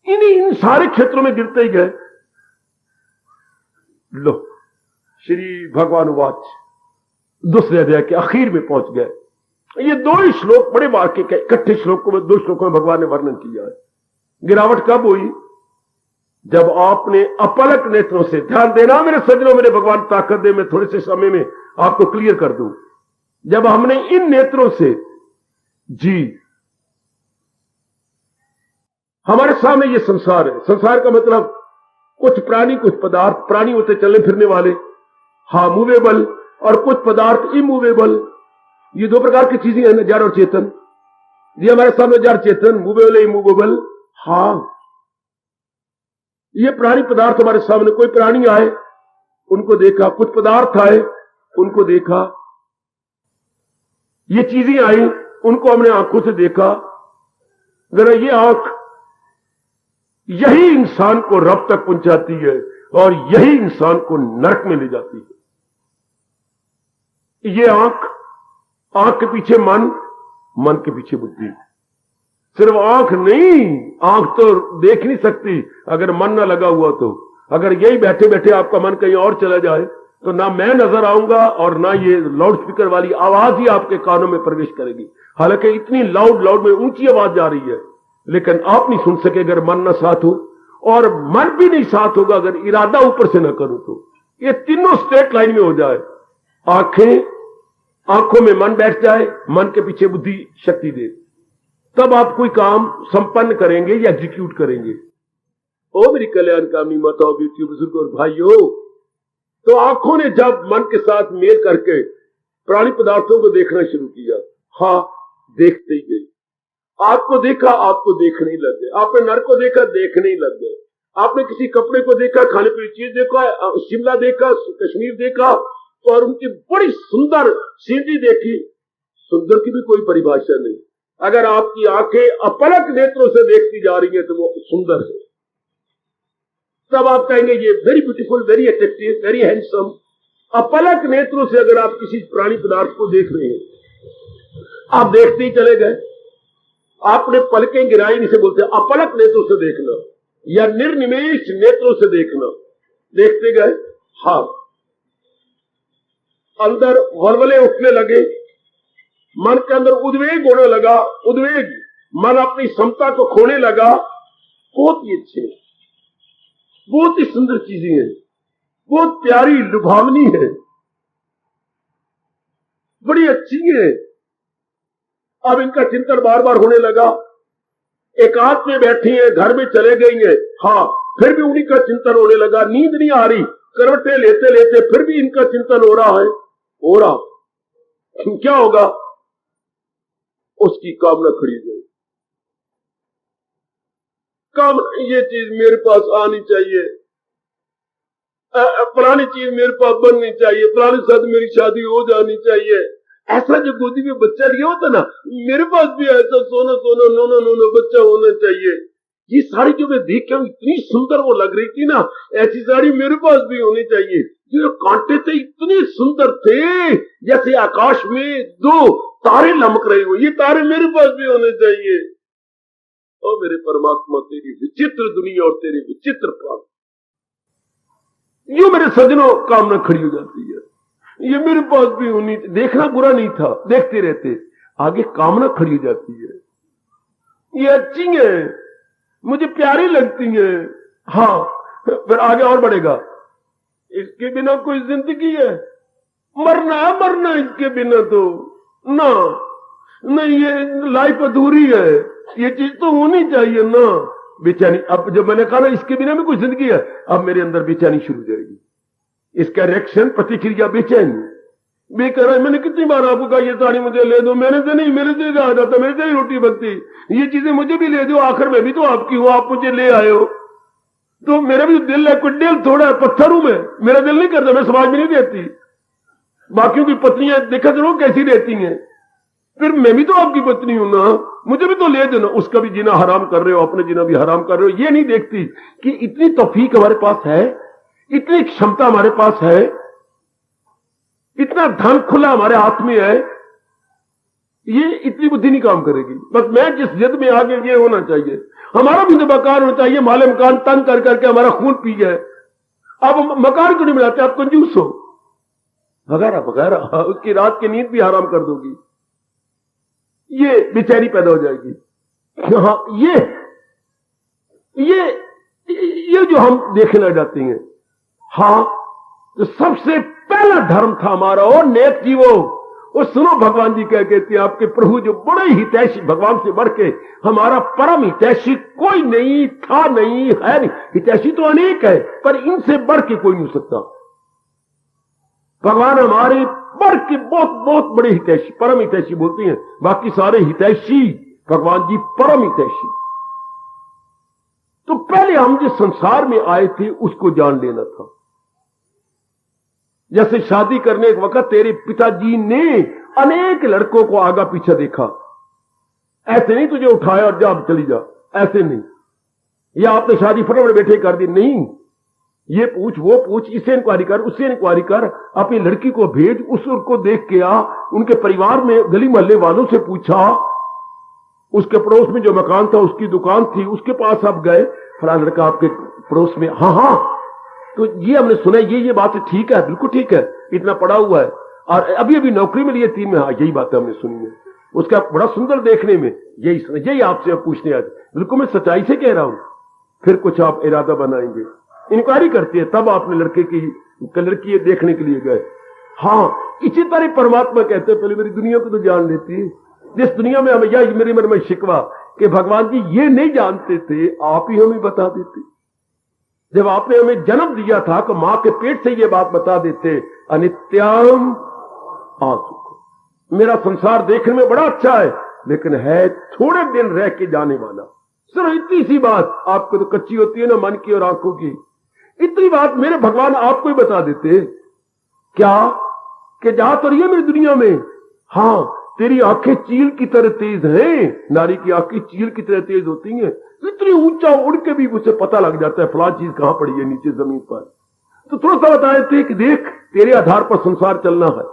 इन सारे क्षेत्रों में गिरते ही गए। लो, श्री भगवान वाच दूसरे अध्याय के आखिर में पहुंच गए। ये दो ही श्लोक, बड़े वाक्य के इकट्ठे श्लोकों में, दो श्लोकों में भगवान ने वर्णन किया है। गिरावट कब हुई? जब आपने अपलक नेत्रों से, ध्यान देना मेरे सज्जनों, मेरे भगवान ताकत दे, मैं थोड़े से समय में आपको क्लियर कर दूं। जब हमने इन नेत्रों से जी, हमारे सामने ये संसार है, संसार का मतलब कुछ प्राणी, कुछ पदार्थ, प्राणी होते चलने फिरने वाले, हाँ मूवेबल, और कुछ पदार्थ इमूवेबल। ये दो प्रकार की चीजें हैं, जड़ और चेतन। ये हमारे सामने जड़ चेतन, मूवेबल इमूवेबल। हाँ, ये प्राणी पदार्थ हमारे सामने, कोई प्राणी आए उनको देखा, कुछ पदार्थ आए उनको देखा, ये चीजें आई उनको हमने आंखों से देखा। जरा ये आंख, यही इंसान को रब तक पहुंचाती है और यही इंसान को नरक में ले जाती है। ये आंख, आंख के पीछे मन, मन के पीछे बुद्धि। सिर्फ आंख नहीं, आंख तो देख नहीं सकती अगर मन ना लगा हुआ तो। अगर यही बैठे बैठे आपका मन कहीं और चला जाए तो ना मैं नजर आऊंगा और ना ये लाउड स्पीकर वाली आवाज ही आपके कानों में प्रवेश करेगी। हालांकि इतनी लाउड में ऊंची आवाज जा रही है, लेकिन आप नहीं सुन सके अगर मन ना साथ हो, और मन भी नहीं साथ होगा अगर इरादा ऊपर से ना करो तो। ये तीनों स्ट्रेट लाइन में हो जाए, आंखें, आंखों में मन बैठ जाए, मन के पीछे बुद्धि शक्ति दे, तब आप कोई काम संपन्न करेंगे या एग्जीक्यूट करेंगे। ओ मेरी कल्याणकामी माताओं, बेटियों, बुजुर्गों और भाइयों, तो आंखों ने जब मन के साथ मेल करके प्राणी पदार्थों को देखना शुरू किया, हाँ देखते ही गई। आपको देखा, आपको देखने ही लग गए। आपने नर को देखा, देखने ही लग गए। आपने किसी कपड़े को देखा, खाने पीने की चीज देखा, शिमला देखा, कश्मीर देखा, और उनकी बड़ी सुंदर सीनरी देखी। सुंदर की भी कोई परिभाषा नहीं। अगर आपकी आंखें अपलक नेत्रों से देखती जा रही है तो वो सुंदर है। तब आप कहेंगे ये very beautiful, very attractive, very handsome. अपलक नेत्रों से अगर आप किसी प्राणी पदार्थ को देख रहे हैं, आप देखते ही चले गए, आपने पलकें गिराई, इसे बोलते हैं अपलक नेत्रों से देखना या निर्निमेष नेत्रों से देखना। देखते गए, हाँ, अंदर वलवले उठने लगे, मन के अंदर उद्वेग होने लगा, उद्वेग, मन अपनी समता को खोने लगा। बहुत ही अच्छे, बहुत ही सुंदर चीजें हैं, बहुत प्यारी, लुभावनी है, बड़ी अच्छी है। अब इनका चिंतन बार बार होने लगा। एकांत में बैठी है, घर में चले गई है, हाँ, फिर भी उन्हीं का चिंतन होने लगा। नींद नहीं आ रही, करवटें लेते लेते फिर भी इनका चिंतन हो रहा है, हो रहा। क्या होगा? उसकी कामना खड़ी गई। काम, ये चीज मेरे पास आनी चाहिए, पुरानी चीज मेरे पास बननी चाहिए, पुरानी साथ मेरी शादी हो जानी चाहिए। ऐसा जो गोदी में बच्चा लिया होता ना, मेरे पास भी ऐसा सोना सोना नोना नोना बच्चा होना चाहिए। ये साड़ी जो मैं देख के इतनी सुंदर वो लग रही थी ना, ऐसी साड़ी मेरे पास भी होनी चाहिए। ये कांटे थे इतने सुंदर थे, जैसे आकाश में दो तारे लमक रहे हो, ये तारे मेरे पास भी होने चाहिए। ओ मेरे परमात्मा, तेरी विचित्र दुनिया और तेरे विचित्र प्राण, यूं मेरे सजनों कामना खड़ी हो जाती है। ये मेरे पास भी होनी, देखना बुरा नहीं था, देखते रहते, आगे कामना खड़ी हो जाती है। ये अच्छी है, मुझे प्यारी लगती है, हाँ, फिर आगे और बढ़ेगा। इसके बिना कोई जिंदगी है? मरना है, मरना इसके बिना तो ना, नहीं, ये लाइफ अधूरी है, ये चीज तो होनी चाहिए ना। बेचैनी, अब जब मैंने कहा ना इसके बिना भी कुछ जिंदगी है, अब मेरे अंदर बेचैनी शुरू हो जाएगी। इसका रिएक्शन, प्रतिक्रिया बेचैनी। मैं कह रहा है, मैंने कितनी बार आपको कहा ये साड़ी मुझे ले दो, मैंने से नहीं, मेरे से आ जाता, मेरे से ही रोटी बनती, ये चीजें मुझे भी ले दो, आखिर में भी तो आपकी हूं, आप मुझे ले आए हो। तो मेरा भी दिल है, कोई दिल थोड़ा है, पत्थर हूं मैं, मेरा दिल नहीं करता, मैं समाज में नहीं देती। बाकियों की पत्नियां देखा करो कैसी रहती हैं, फिर मैं भी तो आपकी पत्नी हूं ना, मुझे भी तो ले देना। उसका भी जीना हराम कर रहे हो, अपने जीना भी हराम कर रहे हो। ये नहीं देखती कि इतनी तौफीक हमारे पास है, इतनी क्षमता हमारे पास है, इतना धन खुला हमारे हाथ में है, ये इतनी बुद्धि नहीं काम करेगी। बस मैं जिस जिद में आगे, ये होना चाहिए, हमारा भी तो मकान होना चाहिए, माले मकान तंग कर करके हमारा खून पी गए, अब मकान क्यों नहीं मिलाते, आप कंजूस हो, वगैरह वगैरह, उसकी रात की नींद भी हराम कर दोगी, ये बेचैनी पैदा हो जाएगी। हाँ, ये जो हम देखने लग जाते हैं, हाँ, तो सबसे पहला धर्म था हमारा, और नेक जीवो, और सुनो भगवान जी क्या कहते हैं, आपके प्रभु जो बड़े हितैषी, भगवान से बढ़ के हमारा परम हितैषी कोई नहीं था, नहीं है, नहीं। हितैषी तो अनेक है, पर इनसे बढ़ के कोई नहीं हो सकता। भगवान हमारे बढ़ के बहुत बहुत बड़े हितैषी, परम हितैषी बोलते हैं, बाकी सारे हितैषी, भगवान जी परम हितैषी। तो पहले हम जिस संसार में आए थे उसको जान लेना था। जैसे शादी करने के वक्त तेरे पिताजी ने अनेक लड़कों को आगा पीछे देखा, ऐसे नहीं तुझे उठाया और जा अब चली जा, ऐसे नहीं, या आपने शादी फटाफट बैठे कर दी, नहीं, ये पूछ, वो पूछ, इससे इंक्वायरी कर, उससे इंक्वायरी कर, अपनी लड़की को भेज, उसको देख के आ, उनके परिवार में गली मोहल्ले वालों से पूछा, उसके पड़ोस में जो मकान था उसकी दुकान थी, उसके पास आप गए, फला लड़का आपके पड़ोस में, हाँ हाँ, तो ये हमने सुना, ये बात ठीक है, बिल्कुल ठीक है, इतना पड़ा हुआ है, और अभी अभी नौकरी मिली है 3 में, हाँ, यही बात हमने सुनी है, उसका बड़ा सुंदर देखने में, यही आपसे पूछने आज, बिल्कुल मैं सच्चाई से कह रहा हूं। फिर कुछ आप इरादा बनाएंगे, इंक्वायरी करती है, तब आपने लड़की देखने के लिए गए। हाँ, इसी तरह परमात्मा कहते हैं, पहले मेरी दुनिया को तो जान लेती, जिस दुनिया में हमें, यह मेरे मन में शिकवा कि भगवान जी ये नहीं जानते थे, आप ही हमें बता देते। जब आपने हमें जन्म दिया था तो मां के पेट से ये बात बता देते, अनित्यम आसुख, मेरा संसार देखने में बड़ा अच्छा है, लेकिन है थोड़े दिन रह के जाने वाला। सिर्फ इतनी सी बात आपको तो कच्ची होती है ना, मन की और आंखों की, इतनी बात मेरे भगवान आपको ही बता देते। क्या कि जा तो रही है मेरी दुनिया में, हाँ, तेरी आंखें चील की तरह तेज हैं, नारी की आंखें चील की तरह तेज होती हैं, इतनी ऊंचा उड़ के भी उसे पता लग जाता है फलां चीज कहां पड़ी है नीचे जमीन पर। तो थोड़ा सा बताए थे कि देख, तेरे आधार पर संसार चलना है,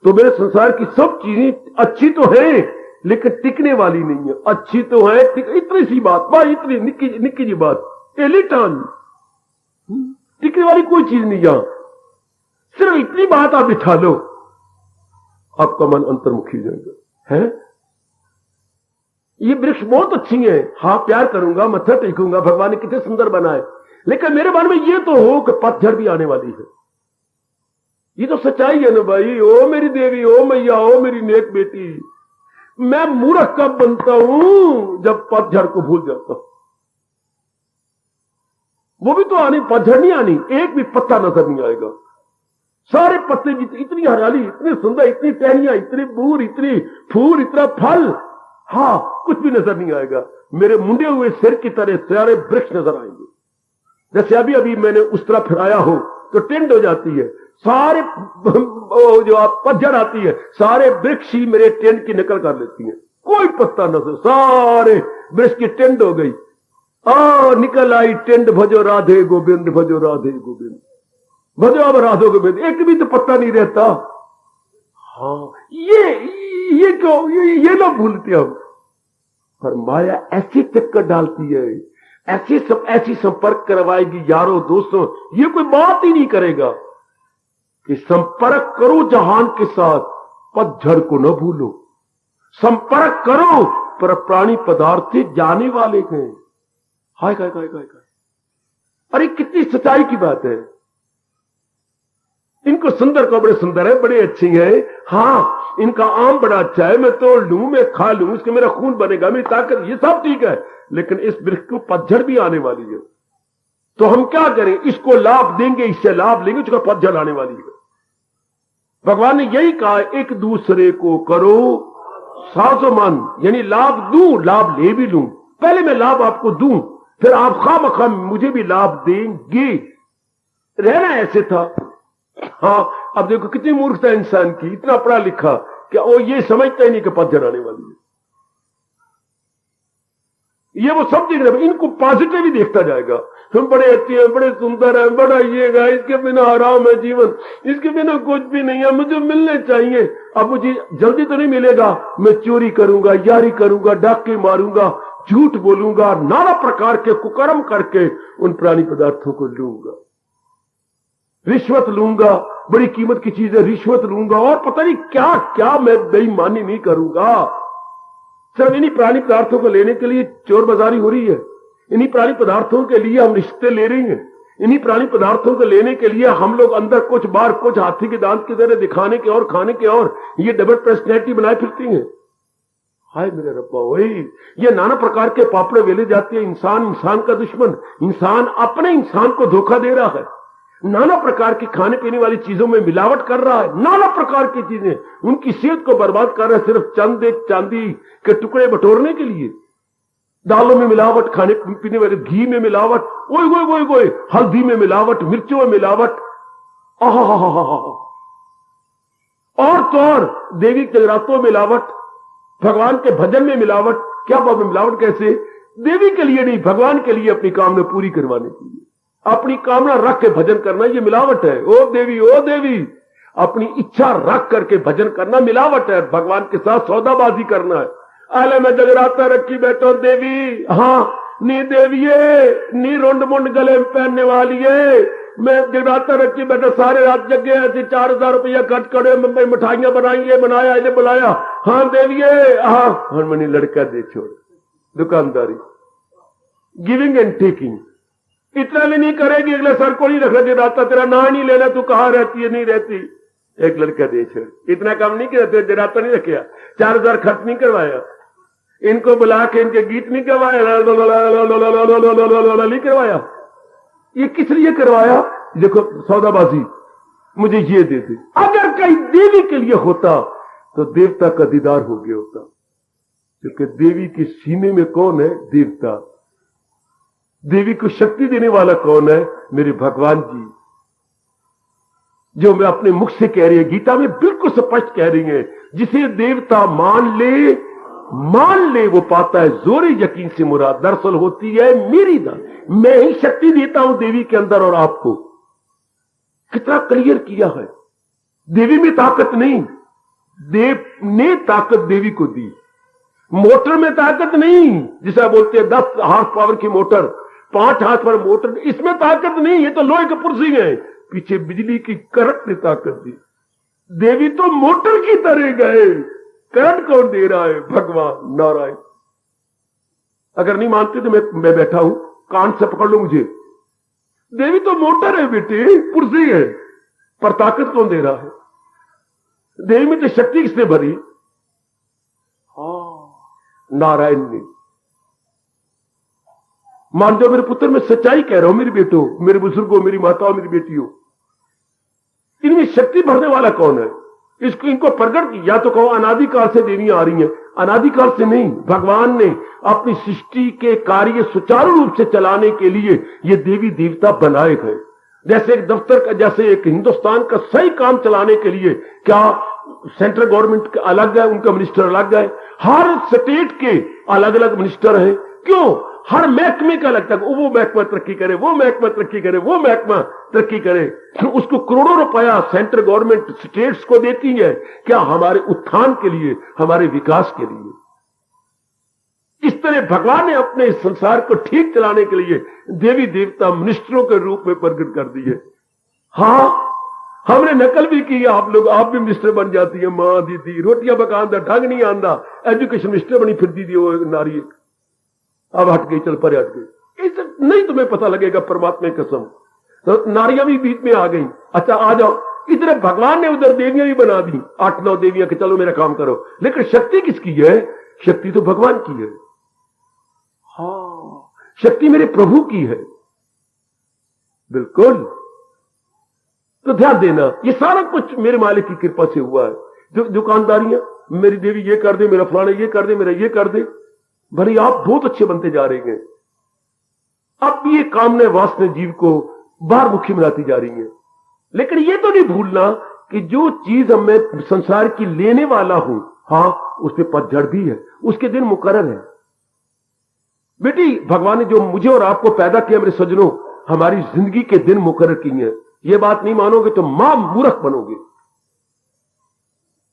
तो मेरे संसार की सब चीजें अच्छी तो है लेकिन टिकने वाली नहीं है, अच्छी तो है, इतनी सी बात, भाई इतनी निक्की जी बात, एलिटान, टिकने वाली कोई चीज नहीं, यहां सिर्फ इतनी बात आप बिठा लो, आपका मन अंतर्मुखी जाएगा। है ये वृक्ष बहुत अच्छी है, हाँ प्यार करूंगा, मत्था टेकूंगा, भगवान ने कितने सुंदर बनाए, लेकिन मेरे मन में ये तो हो कि पतझड़ भी आने वाली है। ये तो सच्चाई है ना भाई। ओ मेरी देवी, ओ मैया, ओ मेरी नेक बेटी, मैं मूर्ख कब बनता हूं जब पतझड़ को भूल जाता हूं। वो भी तो आनी, पतझड़ नहीं आनी, एक भी पत्ता नजर नहीं आएगा, सारे पत्ते इतनी हरियाली, इतनी सुंदर, इतनी टहनियां, इतनी बूर, इतनी फूल, इतना फल, हाँ कुछ भी नजर नहीं आएगा। मेरे मुंडे हुए सिर की तरह सारे वृक्ष नजर आएंगे। जैसे अभी अभी मैंने उस तरह फिराया हो तो टेंड हो जाती है, सारे जो आप पतझड़ आती है, सारे वृक्ष ही मेरे टेंट की नकल कर लेती हैं, कोई पत्ता नजर, सारे वृक्ष की टेंट हो गई। निकल आई टेंट, भजो राधे गोविंद, भजो राधे गोविंद, भजो अब राधो गोविंद, एक भी तो पत्ता नहीं रहता। हाँ, ये क्यों, ये ना भूलते हम, पर माया ऐसी चक्कर डालती है, ऐसी संपर्क करवाएगी यारों दोस्तों, ये कोई बात ही नहीं करेगा कि संपर्क करो जहान के साथ, पतझड़ को न भूलो, संपर्क करो पर प्राणी पदार्थ जाने वाले हैं। हाय काय काय काय काय, अरे कितनी सच्चाई की बात है। इनको सुंदर को बड़े सुंदर है, बड़े अच्छी है, हाँ इनका आम बड़ा अच्छा है, मैं तोड़ लूं, मैं खा लूं, इसके मेरा खून बनेगा, मेरी ताकत, ये सब ठीक है, लेकिन इस वृक्ष को पतझड़ भी आने वाली है। तो हम क्या करें? इसको लाभ देंगे, इससे लाभ लेंगे, उसका पतझड़ आने वाली है। भगवान ने यही कहा, एक दूसरे को करो साजोमन, यानी लाभ दूं, लाभ ले भी लूं। पहले मैं लाभ आपको दूं, फिर आप खामखा मुझे भी लाभ देंगे। रहना ऐसे था। हाँ, अब देखो कितनी मूर्खता इंसान की, इतना पढ़ा लिखा कि वो ये समझता ही नहीं कि पतझड़ आने वाली है। ये वो सब देख रहे, इनको पॉजिटिव ही देखता जाएगा। हम बड़े अच्छे हैं, बड़े सुंदर हैं, बड़ा ये है, इसके बिना आराम है जीवन, इसके बिना कुछ भी नहीं है, मुझे मिलने चाहिए। अब मुझे जल्दी तो नहीं मिलेगा, मैं चोरी करूंगा, यारी करूंगा, डाके मारूंगा, झूठ बोलूंगा, नाना प्रकार के कुकर्म करके उन प्राणी पदार्थों को लूंगा, रिश्वत लूंगा, बड़ी कीमत की चीजें रिश्वत लूंगा, और पता नहीं क्या क्या मैं बेईमानी नहीं करूंगा। सिर्फ इन्हीं प्राणी पदार्थों को लेने के लिए चोर बाजारी हो रही है, इन्हीं प्राणी पदार्थों के लिए हम रिश्ते ले रहे हैं, इन्हीं प्राणी पदार्थों को लेने के लिए हम लोग अंदर कुछ बार कुछ हाथी के दांत की तरह दिखाने के और खाने के और ये डबल पर्सनैलिटी बनाए फिरती हैं। हाय मेरे रब्बा, वही ये नाना प्रकार के पापड़े वेले जाते हैं। इंसान इंसान का दुश्मन, इंसान अपने इंसान को धोखा दे रहा है, नाना प्रकार की खाने पीने वाली चीजों में मिलावट कर रहा है, नाना प्रकार की चीजें उनकी सेहत को बर्बाद कर रहा है, सिर्फ चंद एक चांदी के टुकड़े बटोरने के लिए। दालों में मिलावट, खाने पीने वाले घी में मिलावट, ओए गोए गोए गोए, हल्दी में मिलावट, मिर्चों में मिलावट, और तो और देवी के जगरातों में मिलावट, भगवान के भजन में मिलावट। क्या बात में मिलावट कैसे? देवी के लिए नहीं, भगवान के लिए अपनी कामना पूरी करवाने के लिए अपनी कामना रख के भजन करना, ये मिलावट है। ओ देवी, अपनी इच्छा रख करके भजन करना मिलावट है। भगवान के साथ सौदाबाजी करना है। आले मैं जगराता रखी बैठो देवी, हाँ नी देविये, नी रोंड मुंड गले में पहनने वाली है, मैं जगराता रखी बैठो, सारे रात जगे ऐसे 4000 रुपया खर्च करे, मिठाइयां बनाई, बनाया इन्हें बुलाया, हाँ देविये, हाँ हर मनी लड़का दे छोड़, दुकानदारी, गिविंग एंड टेकिंग इतना भी नहीं करेगी। अगले सर को नहीं रख रहे, जगराता तेरा ना नहीं लेना, तू कहां रहती है, नहीं रहती, एक लड़का दे छोड़, इतना काम नहीं किया, जगराता नहीं रखा, 4000 खर्च नहीं करवाया, इनको बुला के इनके गीत नहीं करवाया, नहीं करवाया। ये किस लिए करवाया? देखो सौदाबाजी, मुझे ये दे दे। अगर कहीं देवी के लिए होता तो देवता का दीदार हो गया होता, क्योंकि देवी के सीने में कौन है? देवता। देवी को शक्ति देने वाला कौन है? मेरे भगवान जी, जो मैं अपने मुख से कह रही है, गीता में बिल्कुल स्पष्ट कह रही है, जिसे देवता मान ले वो पाता है जोरे यकीन से मुराद। दरअसल होती है मेरी दान, मैं ही शक्ति देता हूं देवी के अंदर और आपको। कितना क्लियर किया है। देवी में ताकत नहीं, देव ने ताकत देवी को दी। मोटर में ताकत नहीं, जिसे बोलते हैं 10 हार्स पावर की मोटर, 5 हाथ पर मोटर, इसमें ताकत नहीं, ये तो लोहे के पुर्जे है। पीछे बिजली की करंट ने ताकत दी। देवी तो मोटर की तरह गए। करंट कौन दे रहा है? भगवान नारायण। अगर नहीं मानते तो मैं बैठा हूं, कान से पकड़ लो मुझे। देवी तो मोटर है बेटे, पुर्जे है, पर ताकत कौन दे रहा है? देवी में तो शक्ति किसने भरी? नारायण ने। मान जाओ मेरे पुत्र, मैं सच्चाई कह रहा हूं, मेरे बेटो, मेरे बुजुर्गों, मेरी माताओं, मेरी बेटियों, इनमें शक्ति भरने वाला कौन है? इसको इनको प्रकट, या तो कहो अनादिकाल से देवियां आ रही हैं, अनादिकाल से नहीं, भगवान ने अपनी सृष्टि के कार्य सुचारू रूप से चलाने के लिए ये देवी देवता बनाए गए। जैसे एक दफ्तर का, जैसे एक हिंदुस्तान का सही काम चलाने के लिए क्या सेंट्रल गवर्नमेंट अलग है, उनका मिनिस्टर अलग है, हर स्टेट के अलग अलग मिनिस्टर हैं। क्यों? हर महकमे का लगता है, वो महकमा तरक्की करे, वो महकमा तरक्की करे, वो महकमा तरक्की करे। उसको करोड़ों रुपया सेंट्रल गवर्नमेंट स्टेट्स को देती है, क्या? हमारे उत्थान के लिए, हमारे विकास के लिए। इस तरह भगवान ने अपने संसार को ठीक चलाने के लिए देवी देवता मिनिस्टरों के रूप में प्रकट कर दिए। हाँ, हमने नकल भी की, आप लोग, आप भी मिनिस्टर बन जाती है। मां दीदी रोटियां पकांदा, ढंग नहीं आंदा, एजुकेशन मिनिस्टर बनी फिरती थी वो नारी, अब हट गई, चल पर हट गई। इस नहीं तुम्हें पता लगेगा, परमात्मा की कसम। तो नारियां भी बीच में आ गई। अच्छा आ जाओ, इधर भगवान ने उधर देवियां भी बना दी, 8-9 देवियां, कि चलो मेरा काम करो। लेकिन शक्ति किसकी है? शक्ति तो भगवान की है। हाँ, शक्ति मेरे प्रभु की है। बिल्कुल। तो ध्यान देना, ये सारा कुछ मेरे मालिक की कृपा से हुआ है। जो दुकानदारियां, मेरी देवी ये कर दे, मेरा फलाना ये कर दे, मेरा ये कर दे, भले आप बहुत अच्छे बनते जा रहे हैं। अब ये कामने वासने जीव को बाहर मुखी बनाती जा रही है। लेकिन ये तो नहीं भूलना कि जो चीज अब मैं संसार की लेने वाला हूं, हाँ, उसमें पतझड़ भी है, उसके दिन मुकर्रर है। बेटी, भगवान ने जो मुझे और आपको पैदा किया मेरे सज्जनों, हमारी जिंदगी के दिन मुकर्रर किए हैं। ये बात नहीं मानोगे तो मां मूर्ख बनोगे।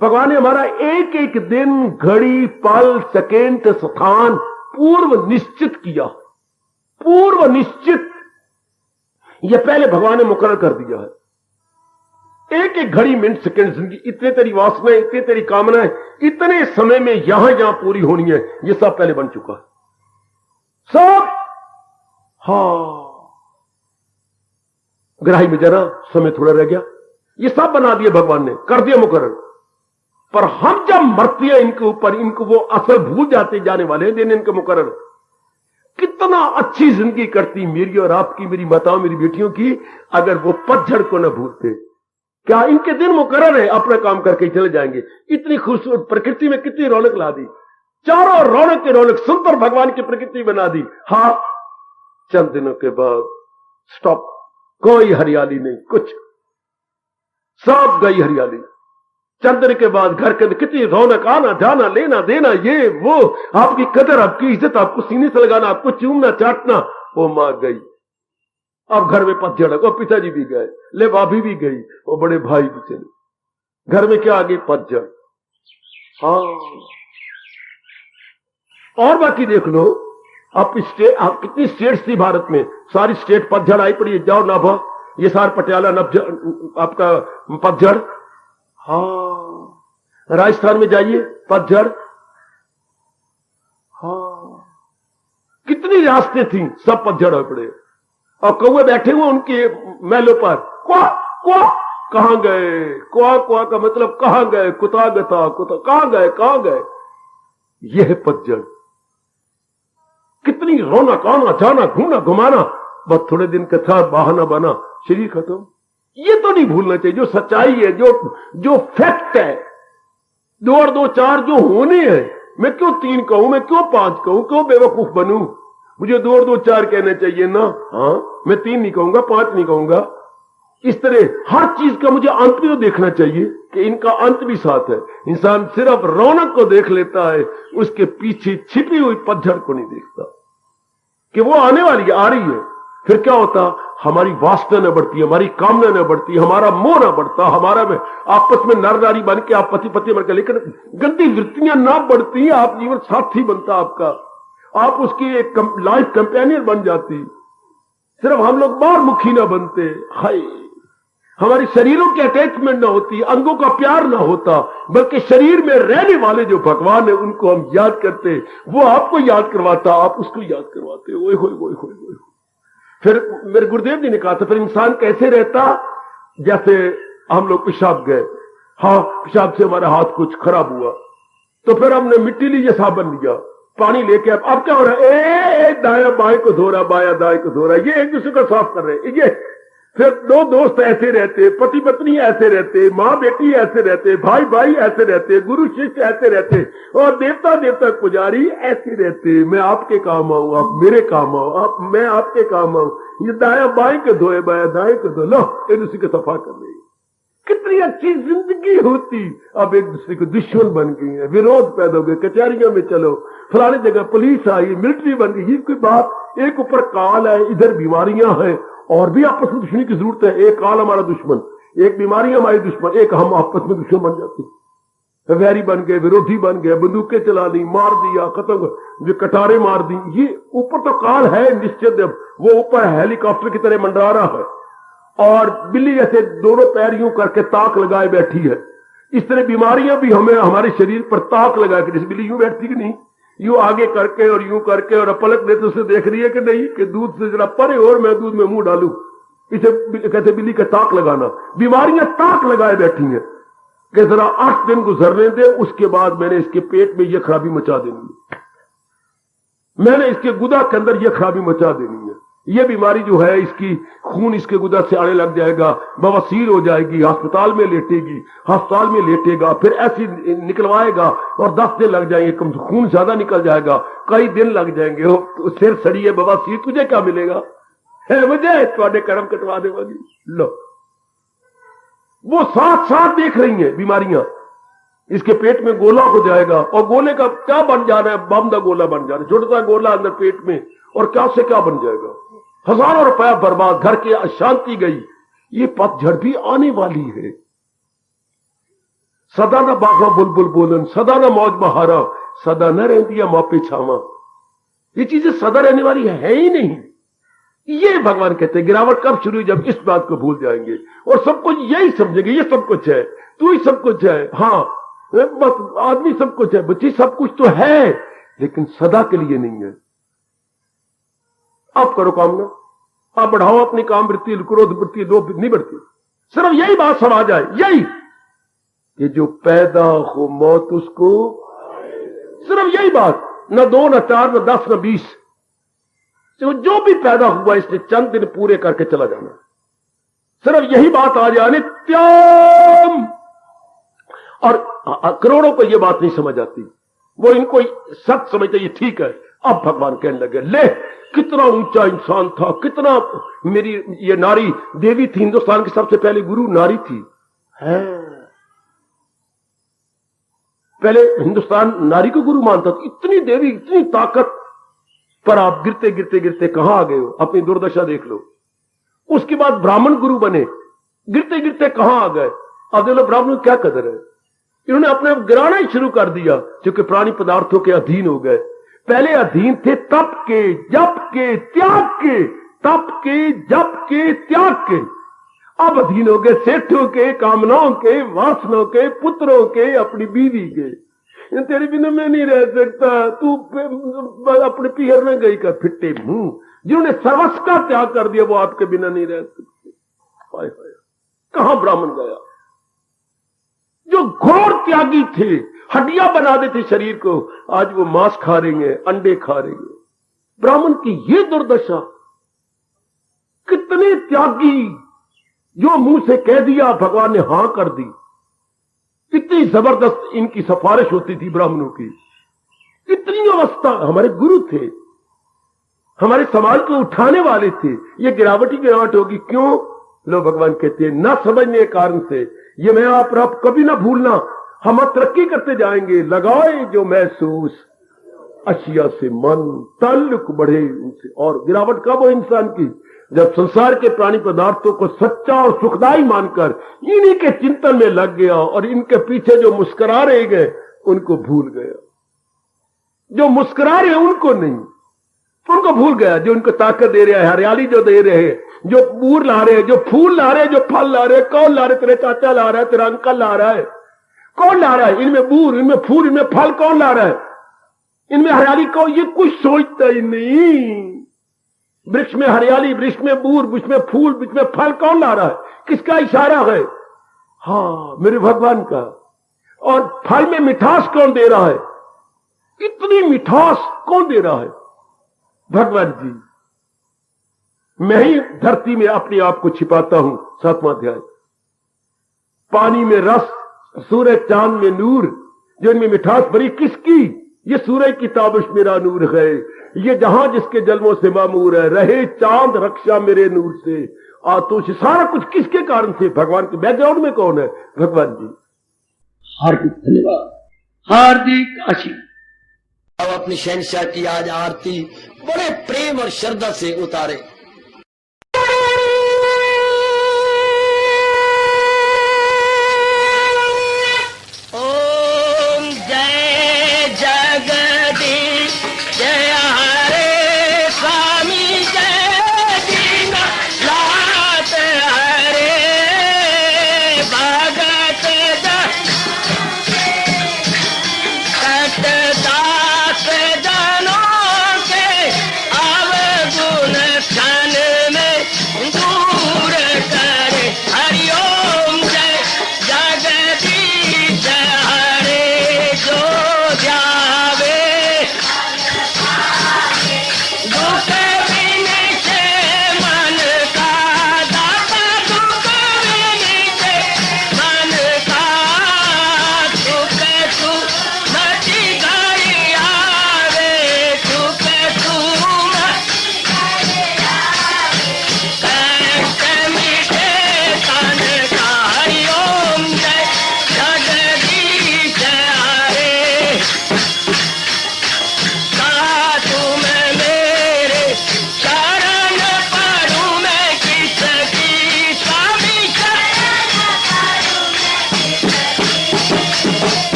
भगवान ने हमारा एक एक दिन, घड़ी, पल, सेकेंड, स्थान पूर्व निश्चित किया। पूर्व निश्चित, यह पहले भगवान ने मुकर्रर कर दिया है। एक एक घड़ी, मिनट, सेकेंड, जिंदगी, इतने तेरी वासनाएं, इतने तेरी कामनाएं, इतने समय में यहां यहां पूरी होनी है, यह सब पहले बन चुका है सब। हाँ, ग्राही में जरा समय थोड़ा रह गया, ये सब बना दिया भगवान ने, कर दिया मुकर्रर। पर हम जब मरते हैं इनके ऊपर, इनको वो असल भूल जाते जाने वाले दिन इनके मुकर्रर। कितना अच्छी जिंदगी करती मेरी और आपकी, मेरी माताओं, मेरी बेटियों की, अगर वो पतझड़ को न भूलते। क्या इनके दिन मुकर्रर है, अपना काम करके चले जाएंगे। इतनी खूबसूरत प्रकृति में कितनी रौनक ला दी, चारों रौनक की रौनक, सुंदर भगवान की प्रकृति बना दी। हाँ, चंद दिनों के बाद स्टॉप, कोई हरियाली नहीं, कुछ, सब गई हरियाली। चंद दिन के बाद घर के अंदर कितनी रौनक, आना जाना, लेना देना, ये वो, आपकी कदर, आपकी इज्जत, आपको सीने से लगाना, आपको चूमना चाटना, वो मां गई। अब घर में पतझड़, वो पिताजी भी गए, ले भाभी भी गई, वो बड़े भाई भी चले। घर में क्या आ गई? पतझड़। हाँ, और बाकी देख लो, आप कितनी स्टेट्स थी भारत में, सारी स्टेट पतझड़ आई पड़ी। जाओ नाभा, ये सार पटियाला, आपका पतझड़। हाँ, राजस्थान में जाइए, पतझड़। हाँ, कितनी रास्ते थी, सब पतझड़ हो पड़े। और कौवे बैठे हुए उनके महलों पर, क्वा क्वा, कहां गए? क्वा क्वा का मतलब कहां गए? कुता गता कुता, कहां गए, कहां गए? यह है पतझड़। कितनी रौनक, आना जाना, घूमना घुमाना, बस थोड़े दिन का था, बहाना बना, शरीर खत्म। ये तो नहीं भूलना चाहिए, जो सच्चाई है, जो फैक्ट है, 2 और 2 4 जो होने हैं। मैं क्यों 3 कहूं, मैं क्यों 5 कहूं, क्यों बेवकूफ बनूं? मुझे 2 और 2 4 कहना चाहिए ना। हाँ, मैं 3 नहीं कहूंगा, 5 नहीं कहूंगा। इस तरह हर चीज का मुझे अंत भी तो देखना चाहिए कि इनका अंत भी साथ है। इंसान सिर्फ रौनक को देख लेता है, उसके पीछे छिपी हुई पतझड़ को नहीं देखता कि वो आने वाली है, आ रही है। फिर क्या होता? हमारी वासना न बढ़ती, हमारी कामना न बढ़ती, हमारा मोह न बढ़ता, हमारा में आपस में नर नारी बन के आप पति पति बनकर, लेकिन गंदी वृत्तियां ना बढ़ती, आप जीवन साथी बनता आपका, आप उसकी एक लाइफ कंपेनियन बन जाती। सिर्फ हम लोग बाहर मुखी ना बनते, हाय, हमारे शरीरों की अटैचमेंट ना होती, अंगों का प्यार ना होता, बल्कि शरीर में रहने वाले जो भगवान है उनको हम याद करते, वो आपको याद करवाता, आप उसको याद करवाते। ओए होए ओए होए ओए। फिर मेरे गुरुदेव जी ने कहा था, फिर इंसान कैसे रहता? जैसे हम लोग पेशाब गए, हाँ, पेशाब से हमारा हाथ कुछ खराब हुआ, तो फिर हमने मिट्टी ली या साबुन लिया, पानी लेके, अब क्या हो रहा है? दाया बाएं को धो रहा, बाया दाएं को धो रहा, ये एक दूसरे को साफ कर रहे, ये। फिर 2 दोस्त ऐसे रहते, पति पत्नी ऐसे रहते, माँ बेटी ऐसे रहते, भाई भाई ऐसे रहते, गुरु शिष्य ऐसे रहते, और देवता देवता पुजारी ऐसे रहते। मैं आपके काम आऊं, आप मेरे काम आओ, मैं आपके काम आऊं। ये दाया बाएं को धोए, बाया दाएं को धो, लो एक दूसरे को सफा कर रही। कितनी अच्छी जिंदगी होती। अब एक दूसरे को दुश्मन बन गई है, विरोध पैदा हो गए, कचहरियों में चलो, फलाने जगह पुलिस आई, मिलिट्री बन गई। ये कोई बात? एक ऊपर काल है, इधर बीमारियां हैं, और भी आपस में दुश्मनी की जरूरत है। एक काल हमारा दुश्मन, एक बीमारी हमारी दुश्मन, एक हम आपस में दुश्मन बन जाते, वैरी बन गए, विरोधी बन गए, बंदूकें चला दी, मार दिया, खत्म, जो कटारे मार दी। ये ऊपर तो काल है निश्चित, वो ऊपर हेलीकॉप्टर की तरह मंडरा रहा है, और बिल्ली जैसे दोनों पैर यूं करके ताक लगाए बैठी है। इस तरह बीमारियां भी हमें हमारे शरीर पर ताक लगा के, जैसे बिल्ली यूं बैठती कि नहीं, यूं आगे करके और यूं करके, और पलक देते उसे देख रही है कि नहीं, कि दूध से जरा परे और मैं दूध में मुंह डालूं। इसे कहते बिल्ली का ताक लगाना। बीमारियां ताक लगाए बैठी हैं कि जरा 8 दिन गुजरने दे, उसके बाद मैंने इसके पेट में यह खराबी मचा देनी। मैंने इसके गुदा के अंदर यह खराबी मचा देनी है, ये बीमारी जो है इसकी खून इसके गुदा से आने लग जाएगा, बवासीर हो जाएगी, अस्पताल में लेटेगा, फिर ऐसी निकलवाएगा और 10 दिन लग जाएंगे, खून ज्यादा निकल जाएगा, कई दिन लग जाएंगे, तो सिर सड़ी है बवासीर, तुझे क्या मिलेगा? है मुझे थोड़े कर्म कटवा देगी। लो, वो साथ साथ देख रही है बीमारियां, इसके पेट में गोला हो जाएगा और गोले का क्या बन जा रहा है? बम का गोला बन जा रहा है, छोटा सा गोला अंदर पेट में, और क्या से क्या बन जाएगा? हजारों रुपया बर्बाद, घर की अशांति गई। ये पतझड़ भी आने वाली है। सदा न बागा बुलबुल बोलन, सदा न मौज बहारा, सदा न रहती मापे छावा। ये चीजें सदा रहने वाली है ही नहीं। ये भगवान कहते हैं गिरावट कब शुरू हुई? जब इस बात को भूल जाएंगे और सब कुछ यही समझेंगे, ये सब कुछ है, तू ही सब कुछ है, हाँ बस आदमी सब कुछ है, बच्ची सब कुछ तो है, लेकिन सदा के लिए नहीं है। आप करो काम ना, आप बढ़ाओ अपनी काम वृत्ति, क्रोध वृत्ति, लोभ नहीं बढ़ती। सिर्फ यही बात समझ जाए, यही कि जो पैदा हो मौत उसको, सिर्फ यही बात, न 2 न 4 न 10 न 20, जो भी पैदा हुआ इसने चंद दिन पूरे करके चला जाना। सिर्फ यही बात आ जाए, नित्यम। और करोड़ों को यह बात नहीं समझ आती, वो इनको सच समझते ये ठीक है। अब भगवान कहने लगे, ले कितना ऊंचा इंसान था, कितना मेरी ये नारी देवी थी, हिंदुस्तान की सबसे पहले गुरु नारी थी। है पहले हिंदुस्तान नारी को गुरु मानता था, इतनी देवी, इतनी ताकत, पर आप गिरते गिरते गिरते कहां आ गए हो? अपनी दुर्दशा देख लो। उसके बाद ब्राह्मण गुरु बने, गिरते गिरते कहां आ गए? अब देख लो ब्राह्मण क्या कदर है, इन्होंने अपने आप गिराना ही शुरू कर दिया, क्योंकि प्राणी पदार्थों के अधीन हो गए। पहले अधीन थे तप के, जप के, त्याग के, तप के, जप के, त्याग के। अब अधीन हो गए सेठों के, कामनाओं के, वासनाओं के, पुत्रों के, अपनी बीवी के। तेरे बिना मैं नहीं रह सकता, तू अपने पीहर में गई कर फिट्टे मुंह। जिन्होंने सर्वस्व का त्याग कर दिया वो आपके बिना नहीं रह सकते। हाय हाय, कहां ब्राह्मण गया? जो घोर त्यागी थे, हड्डियां बना देते शरीर को, आज वो मांस खा रहे हैं, अंडे खा रहे हैं। ब्राह्मण की ये दुर्दशा। कितने त्यागी, जो मुंह से कह दिया भगवान ने हां कर दी। कितनी जबरदस्त इनकी सिफारिश होती थी ब्राह्मणों की। कितनी अवस्था, हमारे गुरु थे, हमारे समाज को उठाने वाले थे। ये गिरावट ही गिरावट होगी। क्यों? लो भगवान कहते हैं न समझने के कारण से। ये मैं आप कभी ना भूलना, हम तरक्की करते जाएंगे। लगाए जो महसूस अशिया से मन, ताल्लुक बढ़े उनसे। और गिरावट कब हो इंसान की? जब संसार के प्राणी पदार्थों को सच्चा और सुखदायी मानकर इन्हीं के चिंतन में लग गया और इनके पीछे जो मुस्कुरा रहे गए उनको भूल गया। जो मुस्कुरा रहे उनको नहीं, उनको भूल गया। जो उनको ताकत दे रहे हैं, हरियाली जो दे रहे हैं, जो बूर ला रहे हैं, जो फूल ला रहे हैं, जो फल ला रहे हैं, कौन ला रहे? तेरे चाचा ला रहा है, तेरा अंकल ला रहा है, कौन ला रहा है? इनमें बूर, इनमें फूल, इनमें फल कौन ला रहा है? इनमें हरियाली कौन? ये कुछ सोचता ही नहीं। वृक्ष में हरियाली, वृक्ष में बूर, वृक्ष में फूल, वृक्ष में फल कौन ला रहा है? किसका इशारा है? हाँ, मेरे भगवान का। और फल में मिठास कौन दे रहा है? इतनी मिठास कौन दे रहा है? भगवान जी। मैं ही धरती में अपने आप को छिपाता हूं। 7वां अध्याय। पानी में रस, सूरज चांद में नूर, जो इनमें मिठास भरी किसकी? ये सूरज की ताबिश मेरा नूर है, ये जहां जिसके जन्मों से मामूर है। रहे चांद रक्षा मेरे नूर से, आतोष, सारा कुछ किसके कारण से? भगवान के बैकग्राउंड में कौन है? भगवान जी। हार्दिक धन्यवाद, हार्दिक आशीर्वाद। अब अपनी शहंशाह की आज आरती बड़े प्रेम और श्रद्धा से उतारे। ओम जय जगदीश जय हरे स्वामी जय दीना लात हरे भगत दास जनों के अवगुण